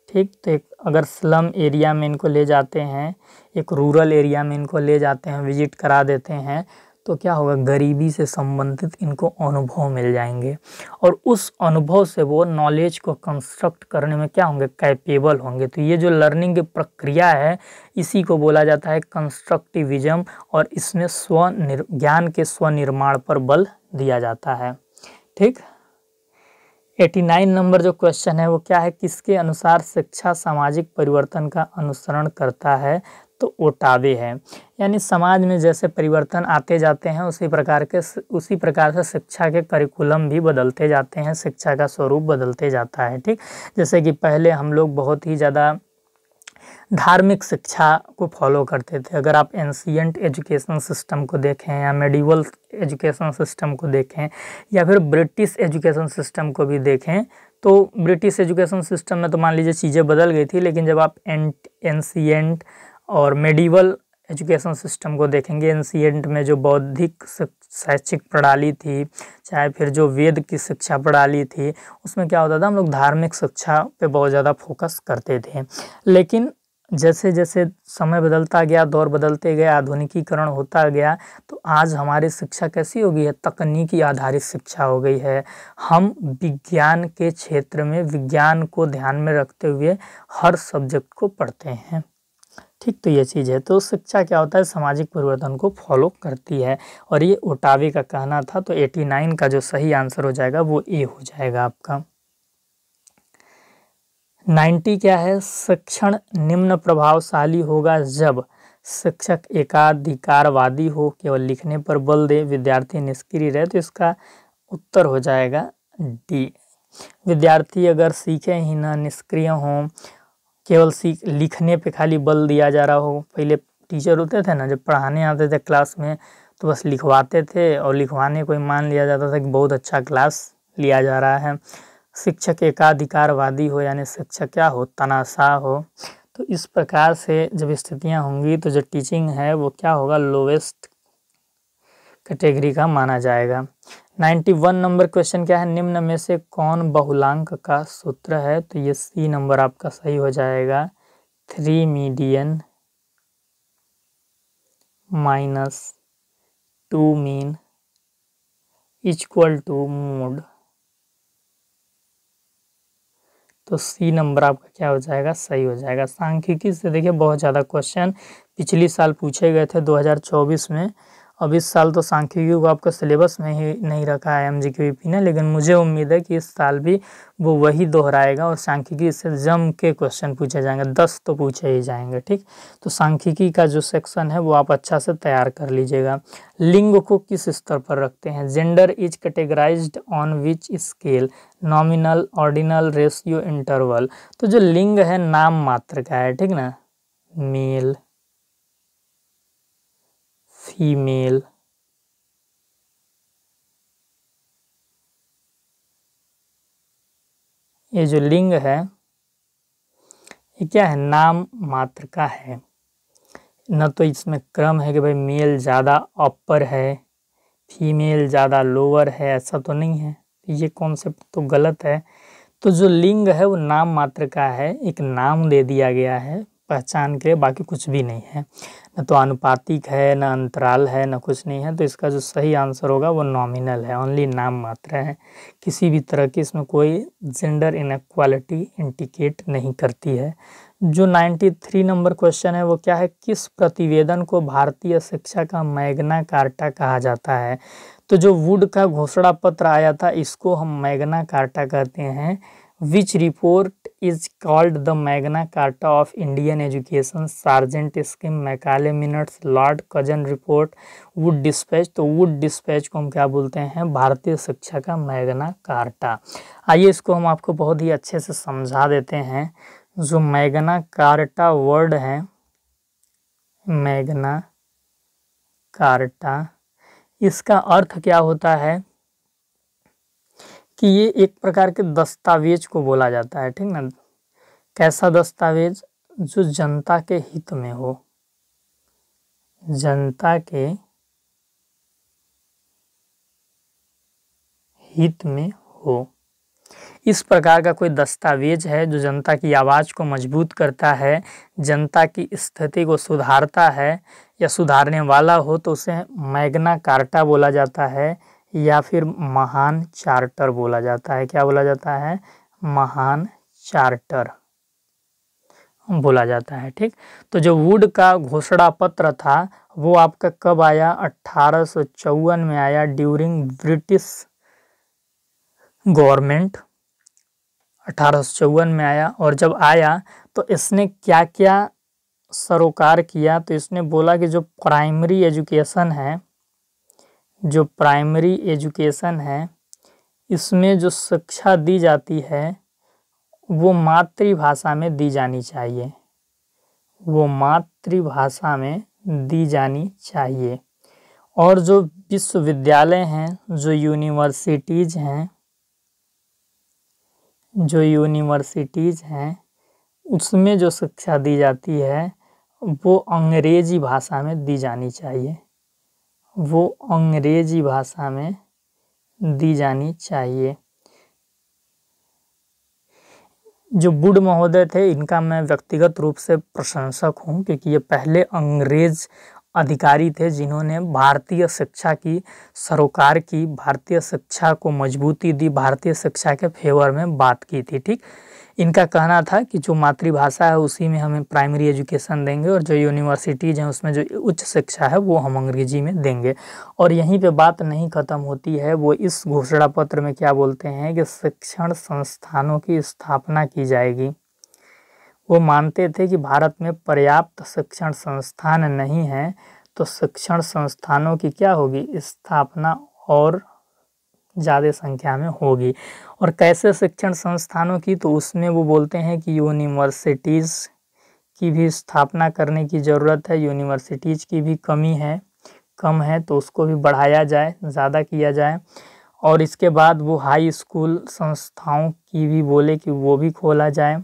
ठीक, तो एक अगर स्लम एरिया में इनको ले जाते हैं, एक रूरल एरिया में इनको ले जाते हैं, विजिट करा देते हैं, तो क्या होगा, गरीबी से संबंधित इनको अनुभव मिल जाएंगे, और उस अनुभव से वो नॉलेज को कंस्ट्रक्ट करने में क्या होंगे, कैपेबल होंगे। तो ये जो लर्निंग की प्रक्रिया है इसी को बोला जाता है कंस्ट्रक्टिविज्म, और इसमें ज्ञान के स्वनिर्माण पर बल दिया जाता है। ठीक, 89 नंबर जो क्वेश्चन है वो क्या है, किसके अनुसार शिक्षा सामाजिक परिवर्तन का अनुसरण करता है, तो ओटावे है। यानी समाज में जैसे परिवर्तन आते जाते हैं उसी प्रकार से शिक्षा के करिकुलम भी बदलते जाते हैं, शिक्षा का स्वरूप बदलते जाता है। ठीक, जैसे कि पहले हम लोग बहुत ही ज़्यादा धार्मिक शिक्षा को फॉलो करते थे। अगर आप एंशिएंट एजुकेशन सिस्टम को देखें, या मेडिवल एजुकेशन सिस्टम को देखें, या फिर ब्रिटिश एजुकेशन सिस्टम को भी देखें, तो ब्रिटिश एजुकेशन सिस्टम में तो मान लीजिए चीज़ें बदल गई थी, लेकिन जब आप एंशिएंट और मेडिवल एजुकेशन सिस्टम को देखेंगे, एंशिएंट में जो बौद्धिक शैक्षिक प्रणाली थी, चाहे फिर जो वेद की शिक्षा प्रणाली थी, उसमें क्या होता था, हम लोग धार्मिक शिक्षा पे बहुत ज़्यादा फोकस करते थे। लेकिन जैसे जैसे समय बदलता गया, दौर बदलते गए, आधुनिकीकरण होता गया, तो आज हमारी शिक्षा कैसी हो गई है? तकनीकी आधारित शिक्षा हो गई है। हम विज्ञान के क्षेत्र में विज्ञान को ध्यान में रखते हुए हर सब्जेक्ट को पढ़ते हैं। ठीक, तो ये चीज़ है। तो शिक्षा क्या होता है? सामाजिक परिवर्तन को फॉलो करती है, और ये ओटावे का कहना था। तो 89 का जो सही आंसर हो जाएगा वो ए हो जाएगा आपका। 90 क्या है? शिक्षण निम्न प्रभावशाली होगा जब शिक्षक एकाधिकारवादी हो, केवल लिखने पर बल दे, विद्यार्थी निष्क्रिय रहे। तो इसका उत्तर हो जाएगा डी। विद्यार्थी अगर सीखे ही ना, निष्क्रिय हों, केवल लिखने पे खाली बल दिया जा रहा हो। पहले टीचर होते थे ना, जब पढ़ाने आते थे क्लास में, तो बस लिखवाते थे, और लिखवाने को ही मान लिया जाता था कि बहुत अच्छा क्लास लिया जा रहा है। शिक्षक एकाधिकारवादी हो, यानी शिक्षक क्या हो? तनाशाह हो। तो इस प्रकार से जब स्थितियां होंगी तो जो टीचिंग है वो क्या होगा? लोवेस्ट कैटेगरी का माना जाएगा। 91 नंबर क्वेश्चन क्या है? निम्न में से कौन बहुलांक का सूत्र है? तो ये सी नंबर आपका सही हो जाएगा। 3 median minus 2 mean equal to mode. तो सी नंबर आपका क्या हो जाएगा? सही हो जाएगा। सांख्यिकी से देखिए बहुत ज़्यादा क्वेश्चन पिछली साल पूछे गए थे 2024 में। अब इस साल तो सांख्यिकी को आपका सिलेबस में ही नहीं रखा है एमजीक्यूपी ने, लेकिन मुझे उम्मीद है कि इस साल भी वो वही दोहराएगा और सांख्यिकी से जम के क्वेश्चन पूछे जाएंगे। 10 तो पूछे ही जाएंगे। ठीक, तो सांख्यिकी का जो सेक्शन है वो आप अच्छा से तैयार कर लीजिएगा। लिंग को किस स्तर पर रखते हैं? Gender is categorised on which scale? Nominal, ordinal, ratio, interval. तो जो लिंग है नाम मात्र का है, ठीक ना? मेल, फीमेल, ये जो लिंग है ये क्या है? नाम मात्र का है। न तो इसमें क्रम है कि भाई मेल ज़्यादा अपर है, फीमेल ज़्यादा लोअर है, ऐसा तो नहीं है। ये कॉन्सेप्ट तो गलत है। तो जो लिंग है वो नाम मात्र का है, एक नाम दे दिया गया है पहचान के, बाकी कुछ भी नहीं है। न तो आनुपातिक है, न अंतराल है, न कुछ नहीं है। तो इसका जो सही आंसर होगा वो नॉमिनल है, ओनली नाम मात्र है। किसी भी तरह की इसमें कोई जेंडर इनक्वालिटी इंडिकेट नहीं करती है। जो 93 नंबर क्वेश्चन है वो क्या है? किस प्रतिवेदन को भारतीय शिक्षा का मैग्ना कार्टा कहा जाता है? तो जो वुड का घोषणा पत्र आया था इसको हम मैग्ना कार्टा कहते हैं। Which report is called the Magna Carta of Indian education? Sargent scheme, Macaulay minutes, Lord Curzon report, Wood dispatch. तो वुड डिस्पैच को हम क्या बोलते हैं? भारतीय शिक्षा का मैग्ना कार्टा। आइए इसको हम आपको बहुत ही अच्छे से समझा देते हैं। जो मैग्ना कार्टा वर्ड है, मैग्ना कार्टा, इसका अर्थ क्या होता है कि ये एक प्रकार के दस्तावेज को बोला जाता है। ठीक ना? कैसा दस्तावेज? जो जनता के हित में हो, जनता के हित में हो, इस प्रकार का कोई दस्तावेज है जो जनता की आवाज़ को मजबूत करता है, जनता की स्थिति को सुधारता है या सुधारने वाला हो, तो उसे मैग्ना कार्टा बोला जाता है या फिर महान चार्टर बोला जाता है। क्या बोला जाता है? महान चार्टर बोला जाता है। ठीक, तो जो वुड का घोषणा पत्र था वो आपका कब आया? 1854 में आया, ड्यूरिंग ब्रिटिश गवर्नमेंट। 1854 में आया, और जब आया तो इसने क्या क्या सरोकार किया? तो इसने बोला कि जो प्राइमरी एजुकेशन है, जो प्राइमरी एजुकेशन है इसमें जो शिक्षा दी जाती है वो मातृभाषा में दी जानी चाहिए, वो मातृभाषा में दी जानी चाहिए। और जो विश्वविद्यालय हैं, जो यूनिवर्सिटीज़ हैं, जो यूनिवर्सिटीज़ हैं उसमें जो शिक्षा दी जाती है वो अंग्रेजी भाषा में दी जानी चाहिए, वो अंग्रेजी भाषा में दी जानी चाहिए। जो वुड महोदय थे इनका मैं व्यक्तिगत रूप से प्रशंसक हूँ, क्योंकि ये पहले अंग्रेज अधिकारी थे जिन्होंने भारतीय शिक्षा की सरोकार की, भारतीय शिक्षा को मजबूती दी, भारतीय शिक्षा के फेवर में बात की थी। ठीक, इनका कहना था कि जो मातृभाषा है उसी में हमें प्राइमरी एजुकेशन देंगे और जो यूनिवर्सिटीज़ हैं उसमें जो उच्च शिक्षा है वो हम अंग्रेजी में देंगे। और यहीं पे बात नहीं ख़त्म होती है, वो इस घोषणा पत्र में क्या बोलते हैं कि शिक्षण संस्थानों की स्थापना की जाएगी। वो मानते थे कि भारत में पर्याप्त शिक्षण संस्थान नहीं है, तो शिक्षण संस्थानों की क्या होगी, स्थापना और ज़्यादा संख्या में होगी। और कैसे शिक्षण संस्थानों की, तो उसमें वो बोलते हैं कि यूनिवर्सिटीज़ की भी स्थापना करने की ज़रूरत है, यूनिवर्सिटीज़ की भी कम है तो उसको भी बढ़ाया जाए, ज़्यादा किया जाए। और इसके बाद वो हाई स्कूल संस्थाओं की भी बोले कि वो भी खोला जाए,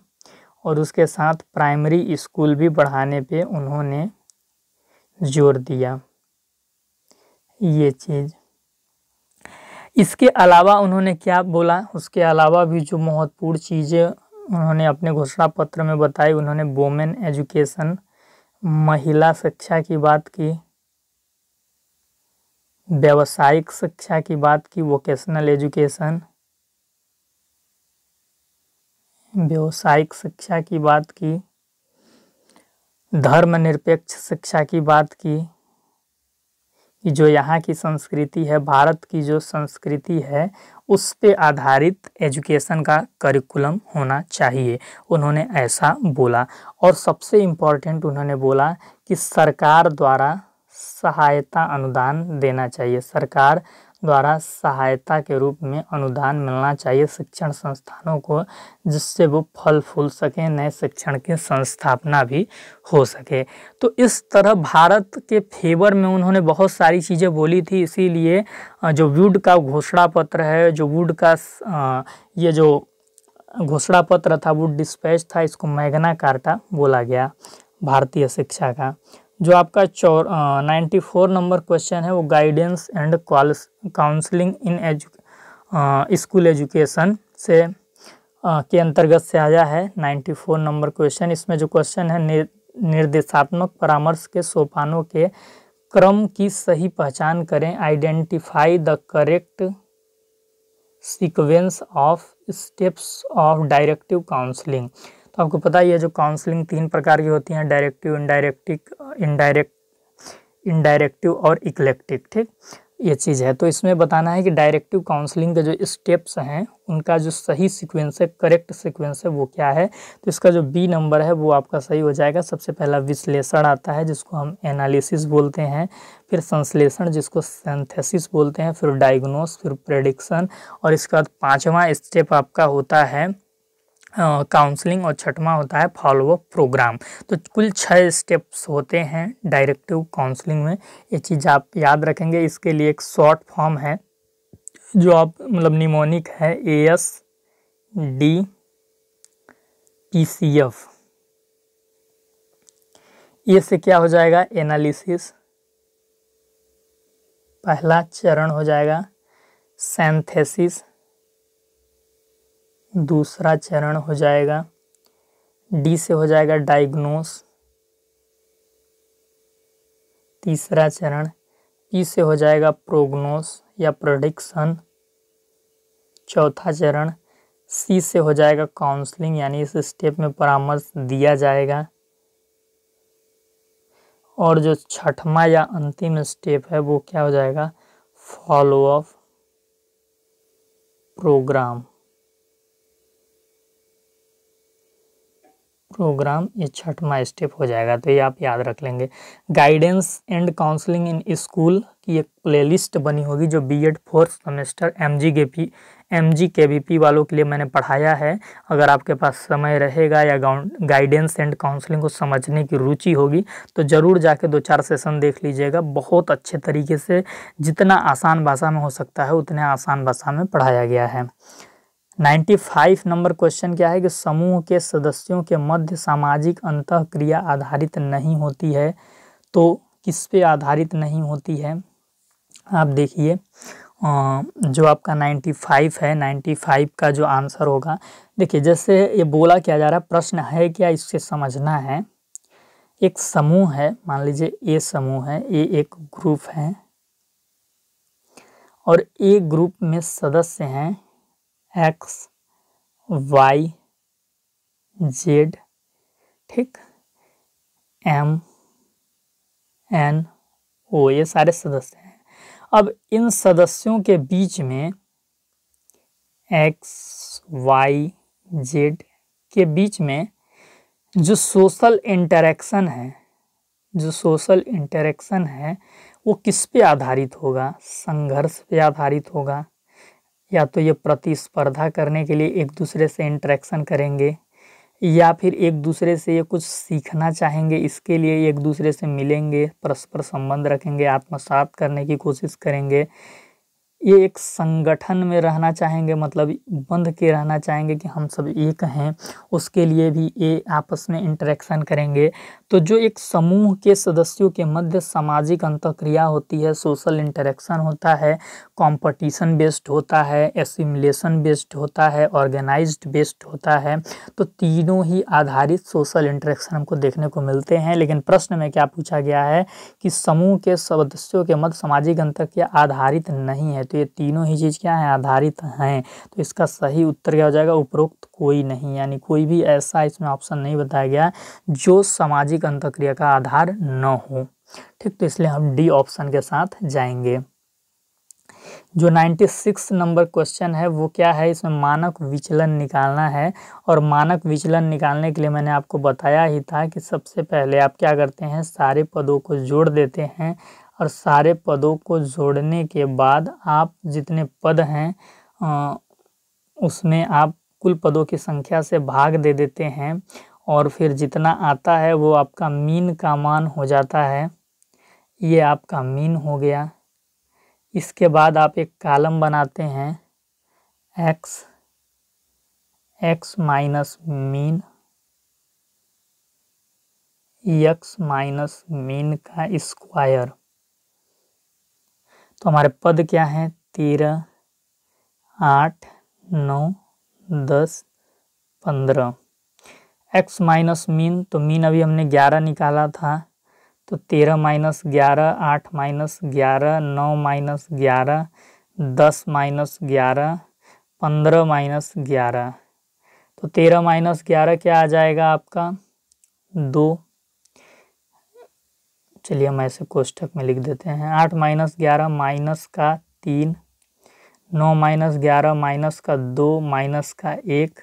और उसके साथ प्राइमरी स्कूल भी बढ़ाने पे उन्होंने जोर दिया ये चीज़। इसके अलावा उन्होंने क्या बोला, उसके अलावा भी जो महत्वपूर्ण चीज़ें उन्होंने अपने घोषणा पत्र में बताई, उन्होंने वुमेन एजुकेशन, महिला शिक्षा की बात की, व्यावसायिक शिक्षा की बात की, वोकेशनल एजुकेशन, व्यावसायिक शिक्षा की बात की, धर्मनिरपेक्ष शिक्षा की बात की, कि जो यहाँ की संस्कृति है, भारत की जो संस्कृति है उस पे आधारित एजुकेशन का करिकुलम होना चाहिए, उन्होंने ऐसा बोला। और सबसे इम्पोर्टेंट उन्होंने बोला कि सरकार द्वारा सहायता अनुदान देना चाहिए, सरकार द्वारा सहायता के रूप में अनुदान मिलना चाहिए शिक्षण संस्थानों को, जिससे वो फल फूल सकें, नए शिक्षण की संस्थापना भी हो सके। तो इस तरह भारत के फेवर में उन्होंने बहुत सारी चीज़ें बोली थी। इसीलिए जो वुड का घोषणा पत्र है, जो वुड का ये जो घोषणा पत्र था, वुड डिस्पैच था, इसको मैग्ना कार्टा बोला गया भारतीय शिक्षा का। जो आपका 94 नंबर क्वेश्चन है वो guidance and counselling in school education से के अंतर्गत से आया है 94 नंबर क्वेश्चन। इसमें जो क्वेश्चन है, निर्देशात्मक परामर्श के सोपानों के क्रम की सही पहचान करें, identify the correct sequence of steps of directive counselling. तो आपको पता ही है जो काउंसलिंग 3 प्रकार की होती हैं, डायरेक्टिव, इनडायरेक्टिव और इक्लेक्टिव। ठीक, ये चीज़ है। तो इसमें बताना है कि डायरेक्टिव काउंसलिंग के जो स्टेप्स हैं उनका जो सही सीक्वेंस है, करेक्ट सीक्वेंस है, वो क्या है। तो इसका जो बी नंबर है वो आपका सही हो जाएगा। सबसे पहला विश्लेषण आता है जिसको हम एनालिसिस बोलते हैं, फिर संश्लेषण जिसको सिंथेसिस बोलते हैं, फिर डायग्नोस, फिर प्रेडिक्शन, और इसके बाद 5वां स्टेप आपका होता है काउंसलिंग, और 6वां होता है फॉलो अप प्रोग्राम। तो कुल 6 स्टेप्स होते हैं डायरेक्टिव काउंसलिंग में। ये चीज़ आप याद रखेंगे। इसके लिए एक शॉर्ट फॉर्म है जो आप मतलब निमोनिक है, ASDPCF। ये से क्या हो जाएगा, एनालिसिस पहला चरण हो जाएगा, सिंथेसिस दूसरा चरण हो जाएगा, डी से हो जाएगा डायग्नोस तीसरा चरण, पी से हो जाएगा प्रोग्नोस या प्रेडिक्शन चौथा चरण, सी से हो जाएगा काउंसलिंग यानी इस स्टेप में परामर्श दिया जाएगा, और जो 6वां या अंतिम स्टेप है वो क्या हो जाएगा, फॉलो अप प्रोग्राम। ये 6वां स्टेप हो जाएगा। तो ये आप याद रख लेंगे। Guidance and counselling in school की एक प्लेलिस्ट बनी होगी जो बीएड 4th सेमेस्टर MGKVP वालों के लिए मैंने पढ़ाया है। अगर आपके पास समय रहेगा या गाइडेंस एंड काउंसलिंग को समझने की रुचि होगी तो ज़रूर जाके 2-4 सेशन देख लीजिएगा। बहुत अच्छे तरीके से, जितना आसान भाषा में हो सकता है उतने आसान भाषा में पढ़ाया गया है। 95 नंबर क्वेश्चन क्या है कि समूह के सदस्यों के मध्य सामाजिक अंतःक्रिया आधारित नहीं होती है। तो किस पे आधारित नहीं होती है, आप देखिए जो आपका 95 है, 95 का जो आंसर होगा, देखिए जैसे ये बोला क्या जा रहा है, प्रश्न है क्या, इससे समझना है। एक समूह है, मान लीजिए ए समूह है, ए एक ग्रुप है और ए ग्रुप में सदस्य हैं एक्स, वाई, जेड, ठीक, एम, एन, ओ, ये सारे सदस्य हैं। अब इन सदस्यों के बीच में एक्स, वाई, जेड के बीच में जो सोशल इंटरेक्शन है, जो सोशल इंटरेक्शन है वो किस पे आधारित होगा? संघर्ष पे आधारित होगा, या तो ये प्रतिस्पर्धा करने के लिए एक दूसरे से इंटरेक्शन करेंगे, या फिर एक दूसरे से ये कुछ सीखना चाहेंगे, इसके लिए एक दूसरे से मिलेंगे, परस्पर संबंध रखेंगे, आत्मसात करने की कोशिश करेंगे, ये एक संगठन में रहना चाहेंगे, मतलब बंध के रहना चाहेंगे कि हम सब एक हैं, उसके लिए भी ये आपस में इंटरेक्शन करेंगे। तो जो एक समूह के सदस्यों के मध्य सामाजिक अंतःक्रिया होती है, सोशल इंटरेक्शन होता है, कंपटीशन बेस्ड होता है, एसिमुलेशन बेस्ड होता है, ऑर्गेनाइज्ड बेस्ड होता है, तो तीनों ही आधारित सोशल इंटरेक्शन हमको देखने को मिलते हैं। लेकिन प्रश्न में क्या पूछा गया है कि समूह के सदस्यों के मध्य सामाजिक अंतःक्रिया आधारित नहीं है, तो ये तीनों ही चीज़ क्या है? आधारित हैं। तो इसका सही उत्तर क्या हो जाएगा? उपरोक्त कोई नहीं, यानी कोई भी ऐसा इसमें ऑप्शन नहीं बताया गया जो सामाजिक अंतःक्रिया का आधार न हो, ठीक। तो इसलिए हम डी ऑप्शन के साथ जाएंगे। जो 96 नंबर क्वेश्चन है वो क्या है? इसमें मानक विचलन निकालना है, और मानक विचलन निकालने के लिए मैंने आपको बताया ही था कि सबसे पहले आप क्या करते हैं, सारे पदों को जोड़ देते हैं, और सारे पदों को जोड़ने के बाद आप जितने पद हैं उसमें आप कुल पदों की संख्या से भाग दे देते हैं, और फिर जितना आता है वो आपका मीन का मान हो जाता है। ये आपका मीन हो गया। इसके बाद आप एक कॉलम बनाते हैं, x minus mean, x minus mean का स्क्वायर। तो हमारे पद क्या हैं? 13, 8, 9, 10, 15। एक्स माइनस मीन, तो मीन अभी हमने 11 निकाला था, तो 13 minus 11, 8 minus 11, 9 minus 11, 10 minus 11, 15 minus 11। तो 13 माइनस 11 क्या आ जाएगा आपका? 2। चलिए हम ऐसे कोष्ठक में लिख देते हैं। 8 माइनस 11 माइनस का 3, 9 माइनस 11 माइनस का 2 माइनस का 1,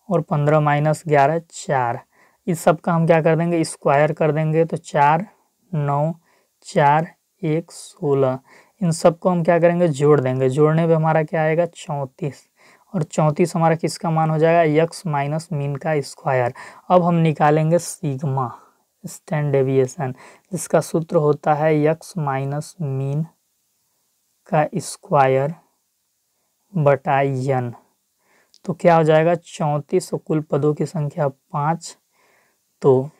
और 15 माइनस 11 4। इस सब का हम क्या कर देंगे? स्क्वायर कर देंगे। तो 4, 9, 4, 1, 16। इन सब को हम क्या करेंगे? जोड़ देंगे। जोड़ने पे हमारा क्या आएगा? 34। और 34 हमारा किसका मान हो जाएगा? यक्स माइनस मीन का स्क्वायर। अब हम निकालेंगे सिग्मा, स्टैंडर्ड डेविएशन, जिसका सूत्र होता है यक्स माइनस मीन का स्क्वायर बटा n। तो क्या हो जाएगा? 34 और कुल पदों की संख्या 5, तो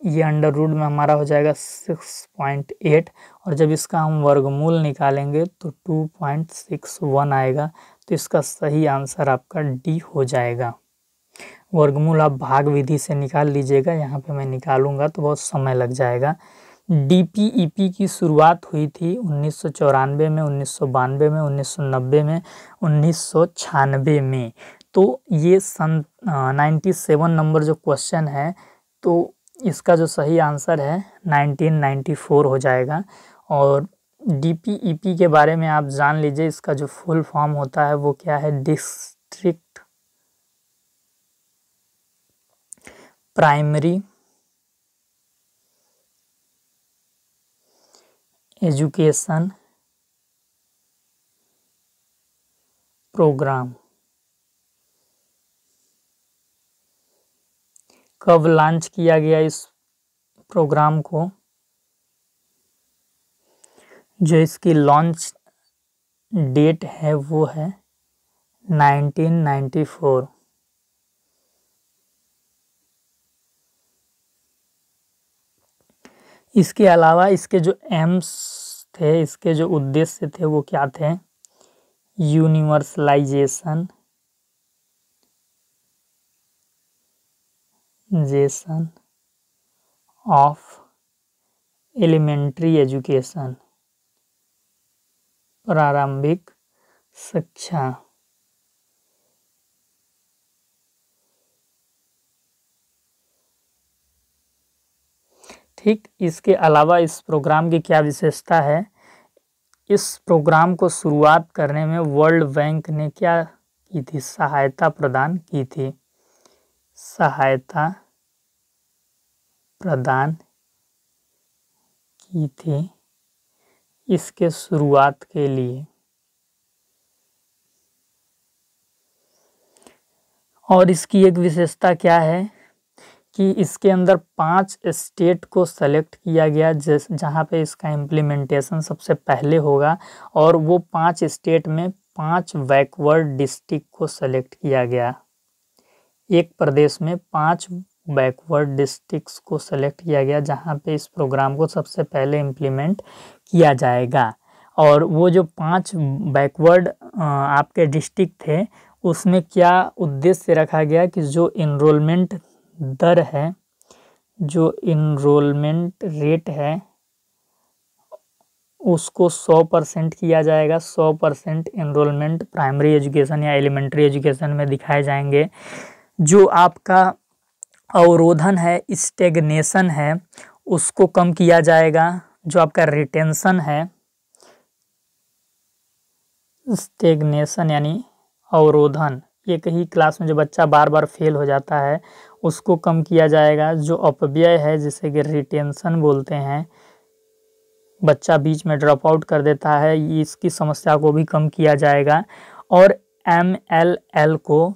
ये अंडर रूट में हमारा हो जाएगा 6.8, और जब इसका हम वर्गमूल निकालेंगे तो 2.61 आएगा। तो इसका सही आंसर आपका डी हो जाएगा। वर्गमूल आप भाग विधि से निकाल लीजिएगा, यहाँ पे मैं निकालूंगा तो बहुत समय लग जाएगा। डीपीईपी की शुरुआत हुई थी 1994 में, 1992 में, 1990 में, 1996 में। तो ये 97 नंबर जो क्वेश्चन है, तो इसका जो सही आंसर है 1994 हो जाएगा। और डीपीईपी के बारे में आप जान लीजिए, इसका जो फुल फॉर्म होता है वो क्या है? District primary education programme. कब लॉन्च किया गया इस प्रोग्राम को? जो इसकी लॉन्च डेट है वो है 1994। इसके अलावा इसके जो एम्स थे, इसके जो उद्देश्य थे वो क्या थे? यूनिवर्सलाइजेशन ऑफ एलिमेंट्री एजुकेशन, प्रारंभिक शिक्षा। ठीक, इसके अलावा इस प्रोग्राम की क्या विशेषता है, इस प्रोग्राम को शुरुआत करने में वर्ल्ड बैंक ने क्या की थी, सहायता प्रदान की थी, सहायता प्रदान की थी इसके शुरुआत के लिए। और इसकी एक विशेषता क्या है कि इसके अंदर 5 स्टेट को सेलेक्ट किया गया जहाँ पे इसका इम्प्लीमेंटेशन सबसे पहले होगा, और वो 5 स्टेट में 5 बैकवर्ड डिस्ट्रिक्ट को सेलेक्ट किया गया। एक प्रदेश में 5 बैकवर्ड डिस्ट्रिक्ट्स को सेलेक्ट किया गया जहाँ पे इस प्रोग्राम को सबसे पहले इम्प्लीमेंट किया जाएगा। और वो जो 5 बैकवर्ड आपके डिस्ट्रिक्ट थे उसमें क्या उद्देश्य रखा गया कि जो इनरोलमेंट दर है, जो इनरोलमेंट रेट है उसको 100% किया जाएगा। 100% इनरोलमेंट प्राइमरी एजुकेशन या एलिमेंट्री एजुकेशन में दिखाए जाएंगे। जो आपका अवरोधन है, स्टेगनेशन है, उसको कम किया जाएगा। जो आपका रिटेंशन है, स्टेगनेशन यानी अवरोधन, एक ही क्लास में जो बच्चा बार बार फेल हो जाता है उसको कम किया जाएगा। जो अपव्यय है जिसे कि रिटेंशन बोलते हैं, बच्चा बीच में ड्रॉप आउट कर देता है, इसकी समस्या को भी कम किया जाएगा। और MLL को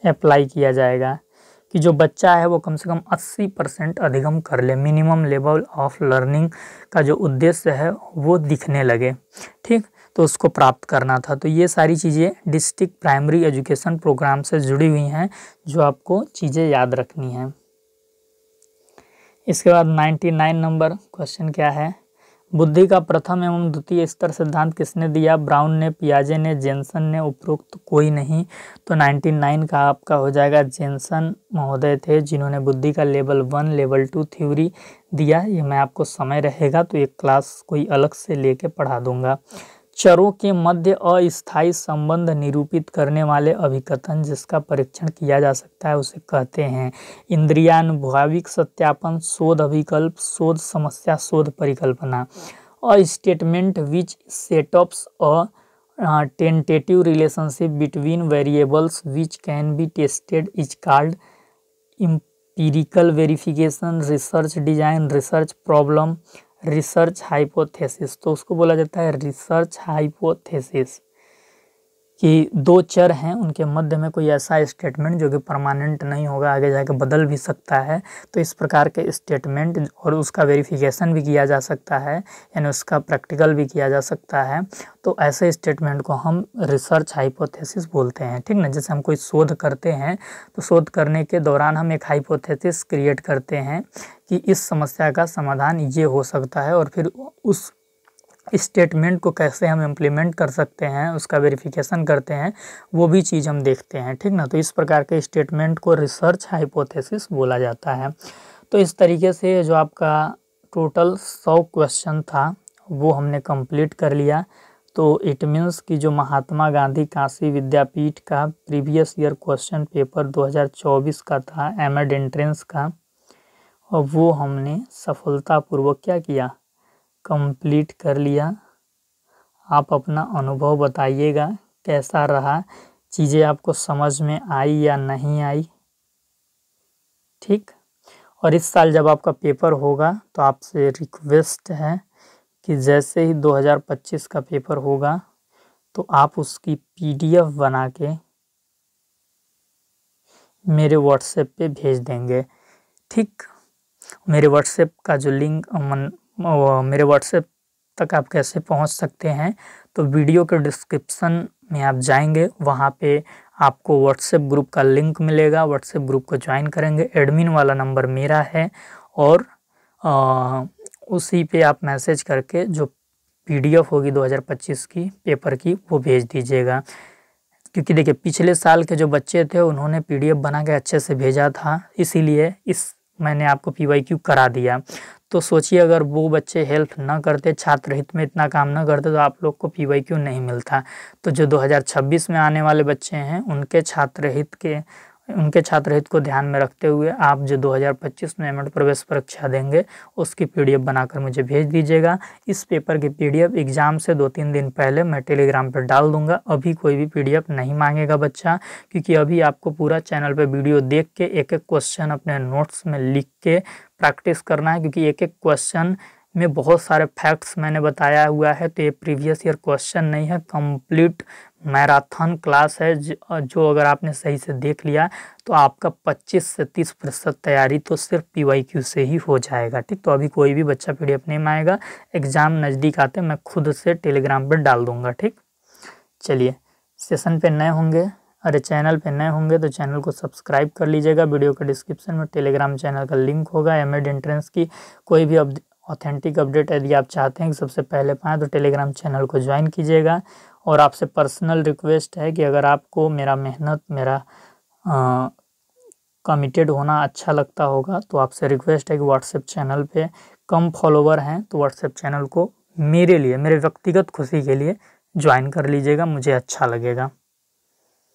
अप्लाई किया जाएगा कि जो बच्चा है वो कम से कम 80% अधिगम कर ले, मिनिमम लेवल ऑफ लर्निंग का जो उद्देश्य है वो दिखने लगे। ठीक, तो उसको प्राप्त करना था। तो ये सारी चीज़ें डिस्ट्रिक्ट प्राइमरी एजुकेशन प्रोग्राम से जुड़ी हुई हैं जो आपको चीज़ें याद रखनी हैं। इसके बाद 99 नंबर क्वेश्चन क्या है, बुद्धि का प्रथम एवं द्वितीय स्तर सिद्धांत किसने दिया, ब्राउन ने, पियाजे ने, जेनसन ने, उपरोक्त कोई नहीं। तो 99 का आपका हो जाएगा जेनसन महोदय थे जिन्होंने बुद्धि का लेवल 1 लेवल 2 थ्योरी दिया। ये मैं आपको समय रहेगा तो एक क्लास कोई अलग से लेके पढ़ा दूंगा। चरों के मध्य अस्थायी संबंध निरूपित करने वाले अभिकथन जिसका परीक्षण किया जा सकता है उसे कहते हैं इंद्रियानुभाविक सत्यापन, शोध अभिकल्प, शोध समस्या, शोध परिकल्पना। A statement which setups a tentative relationship between variables which can be tested is called empirical verification, research design, research problem, research hypothesis. तो उसको बोला जाता है रिसर्च हाइपोथेसिस कि दो चर हैं उनके मध्य में कोई ऐसा स्टेटमेंट जो कि परमानेंट नहीं होगा, आगे जाकर बदल भी सकता है। तो इस प्रकार के स्टेटमेंट और उसका वेरिफिकेशन भी किया जा सकता है, यानी उसका प्रैक्टिकल भी किया जा सकता है। तो ऐसे स्टेटमेंट को हम रिसर्च हाइपोथेसिस बोलते हैं। ठीक ना, जैसे हम कोई शोध करते हैं तो शोध करने के दौरान हम एक हाइपोथेसिस क्रिएट करते हैं कि इस समस्या का समाधान ये हो सकता है, और फिर उस स्टेटमेंट को कैसे हम इम्प्लीमेंट कर सकते हैं, उसका वेरिफिकेशन करते हैं, वो भी चीज़ हम देखते हैं। ठीक ना, तो इस प्रकार के स्टेटमेंट को रिसर्च हाइपोथेसिस बोला जाता है। तो इस तरीके से जो आपका टोटल 100 क्वेश्चन था वो हमने कंप्लीट कर लिया। तो इट मीन्स कि जो महात्मा गांधी काशी विद्यापीठ का प्रीवियस ईयर क्वेश्चन पेपर 2024 का था एमएड एंट्रेंस का, और वो हमने सफलतापूर्वक क्या किया, कंप्लीट कर लिया। आप अपना अनुभव बताइएगा कैसा रहा, चीज़ें आपको समझ में आई या नहीं आई। ठीक, और इस साल जब आपका पेपर होगा तो आपसे रिक्वेस्ट है कि जैसे ही 2025 का पेपर होगा तो आप उसकी PDF बना के मेरे व्हाट्सएप पे भेज देंगे। ठीक, मेरे व्हाट्सएप का जो लिंक मेरे व्हाट्सएप तक आप कैसे पहुंच सकते हैं, तो वीडियो के डिस्क्रिप्शन में आप जाएंगे, वहां पे आपको व्हाट्सएप ग्रुप का लिंक मिलेगा। व्हाट्सएप ग्रुप को ज्वाइन करेंगे, एडमिन वाला नंबर मेरा है, और उसी पे आप मैसेज करके जो PDF होगी 2025 की पेपर की, वो भेज दीजिएगा। क्योंकि देखिए पिछले साल के जो बच्चे थे उन्होंने PDF बना के अच्छे से भेजा था, इसीलिए मैंने आपको PYQ करा दिया। तो सोचिए अगर वो बच्चे हेल्प ना करते, छात्र हित में इतना काम ना करते, तो आप लोग को PYQ नहीं मिलता। तो जो 2026 में आने वाले बच्चे हैं उनके छात्र हित को ध्यान में रखते हुए आप जो 2025 में एमएड प्रवेश परीक्षा देंगे उसकी PDF बनाकर मुझे भेज दीजिएगा। इस पेपर की PDF एग्ज़ाम से 2-3 दिन पहले मैं टेलीग्राम पर डाल दूंगा। अभी कोई भी PDF नहीं मांगेगा बच्चा, क्योंकि अभी आपको पूरा चैनल पे वीडियो देख के एक एक क्वेश्चन अपने नोट्स में लिख के प्रैक्टिस करना है, क्योंकि एक एक क्वेश्चन में बहुत सारे फैक्ट्स मैंने बताया हुआ है। तो ये प्रीवियस ईयर क्वेश्चन नहीं है, कंप्लीट मैराथन क्लास है, जो अगर आपने सही से देख लिया तो आपका 25 से 30% तैयारी तो सिर्फ PYQ से ही हो जाएगा। ठीक, तो अभी कोई भी बच्चा PDF नहीं मांगेगा, एग्ज़ाम नज़दीक आते मैं खुद से टेलीग्राम पर डाल दूंगा। ठीक, चलिए सेशन पे नए होंगे, चैनल पे नए होंगे तो चैनल को सब्सक्राइब कर लीजिएगा। वीडियो के डिस्क्रिप्शन में टेलीग्राम चैनल का लिंक होगा। एमएड एंट्रेंस की कोई भी ऑथेंटिक अपडेट यदि आप चाहते हैं कि सबसे पहले पाएँ तो टेलीग्राम चैनल को ज्वाइन कीजिएगा। और आपसे पर्सनल रिक्वेस्ट है कि अगर आपको मेरा मेहनत, मेरा कमिटेड होना अच्छा लगता होगा तो आपसे रिक्वेस्ट है कि व्हाट्सएप चैनल पे कम फॉलोवर हैं तो व्हाट्सएप चैनल को मेरे लिए, मेरे व्यक्तिगत खुशी के लिए ज्वाइन कर लीजिएगा, मुझे अच्छा लगेगा।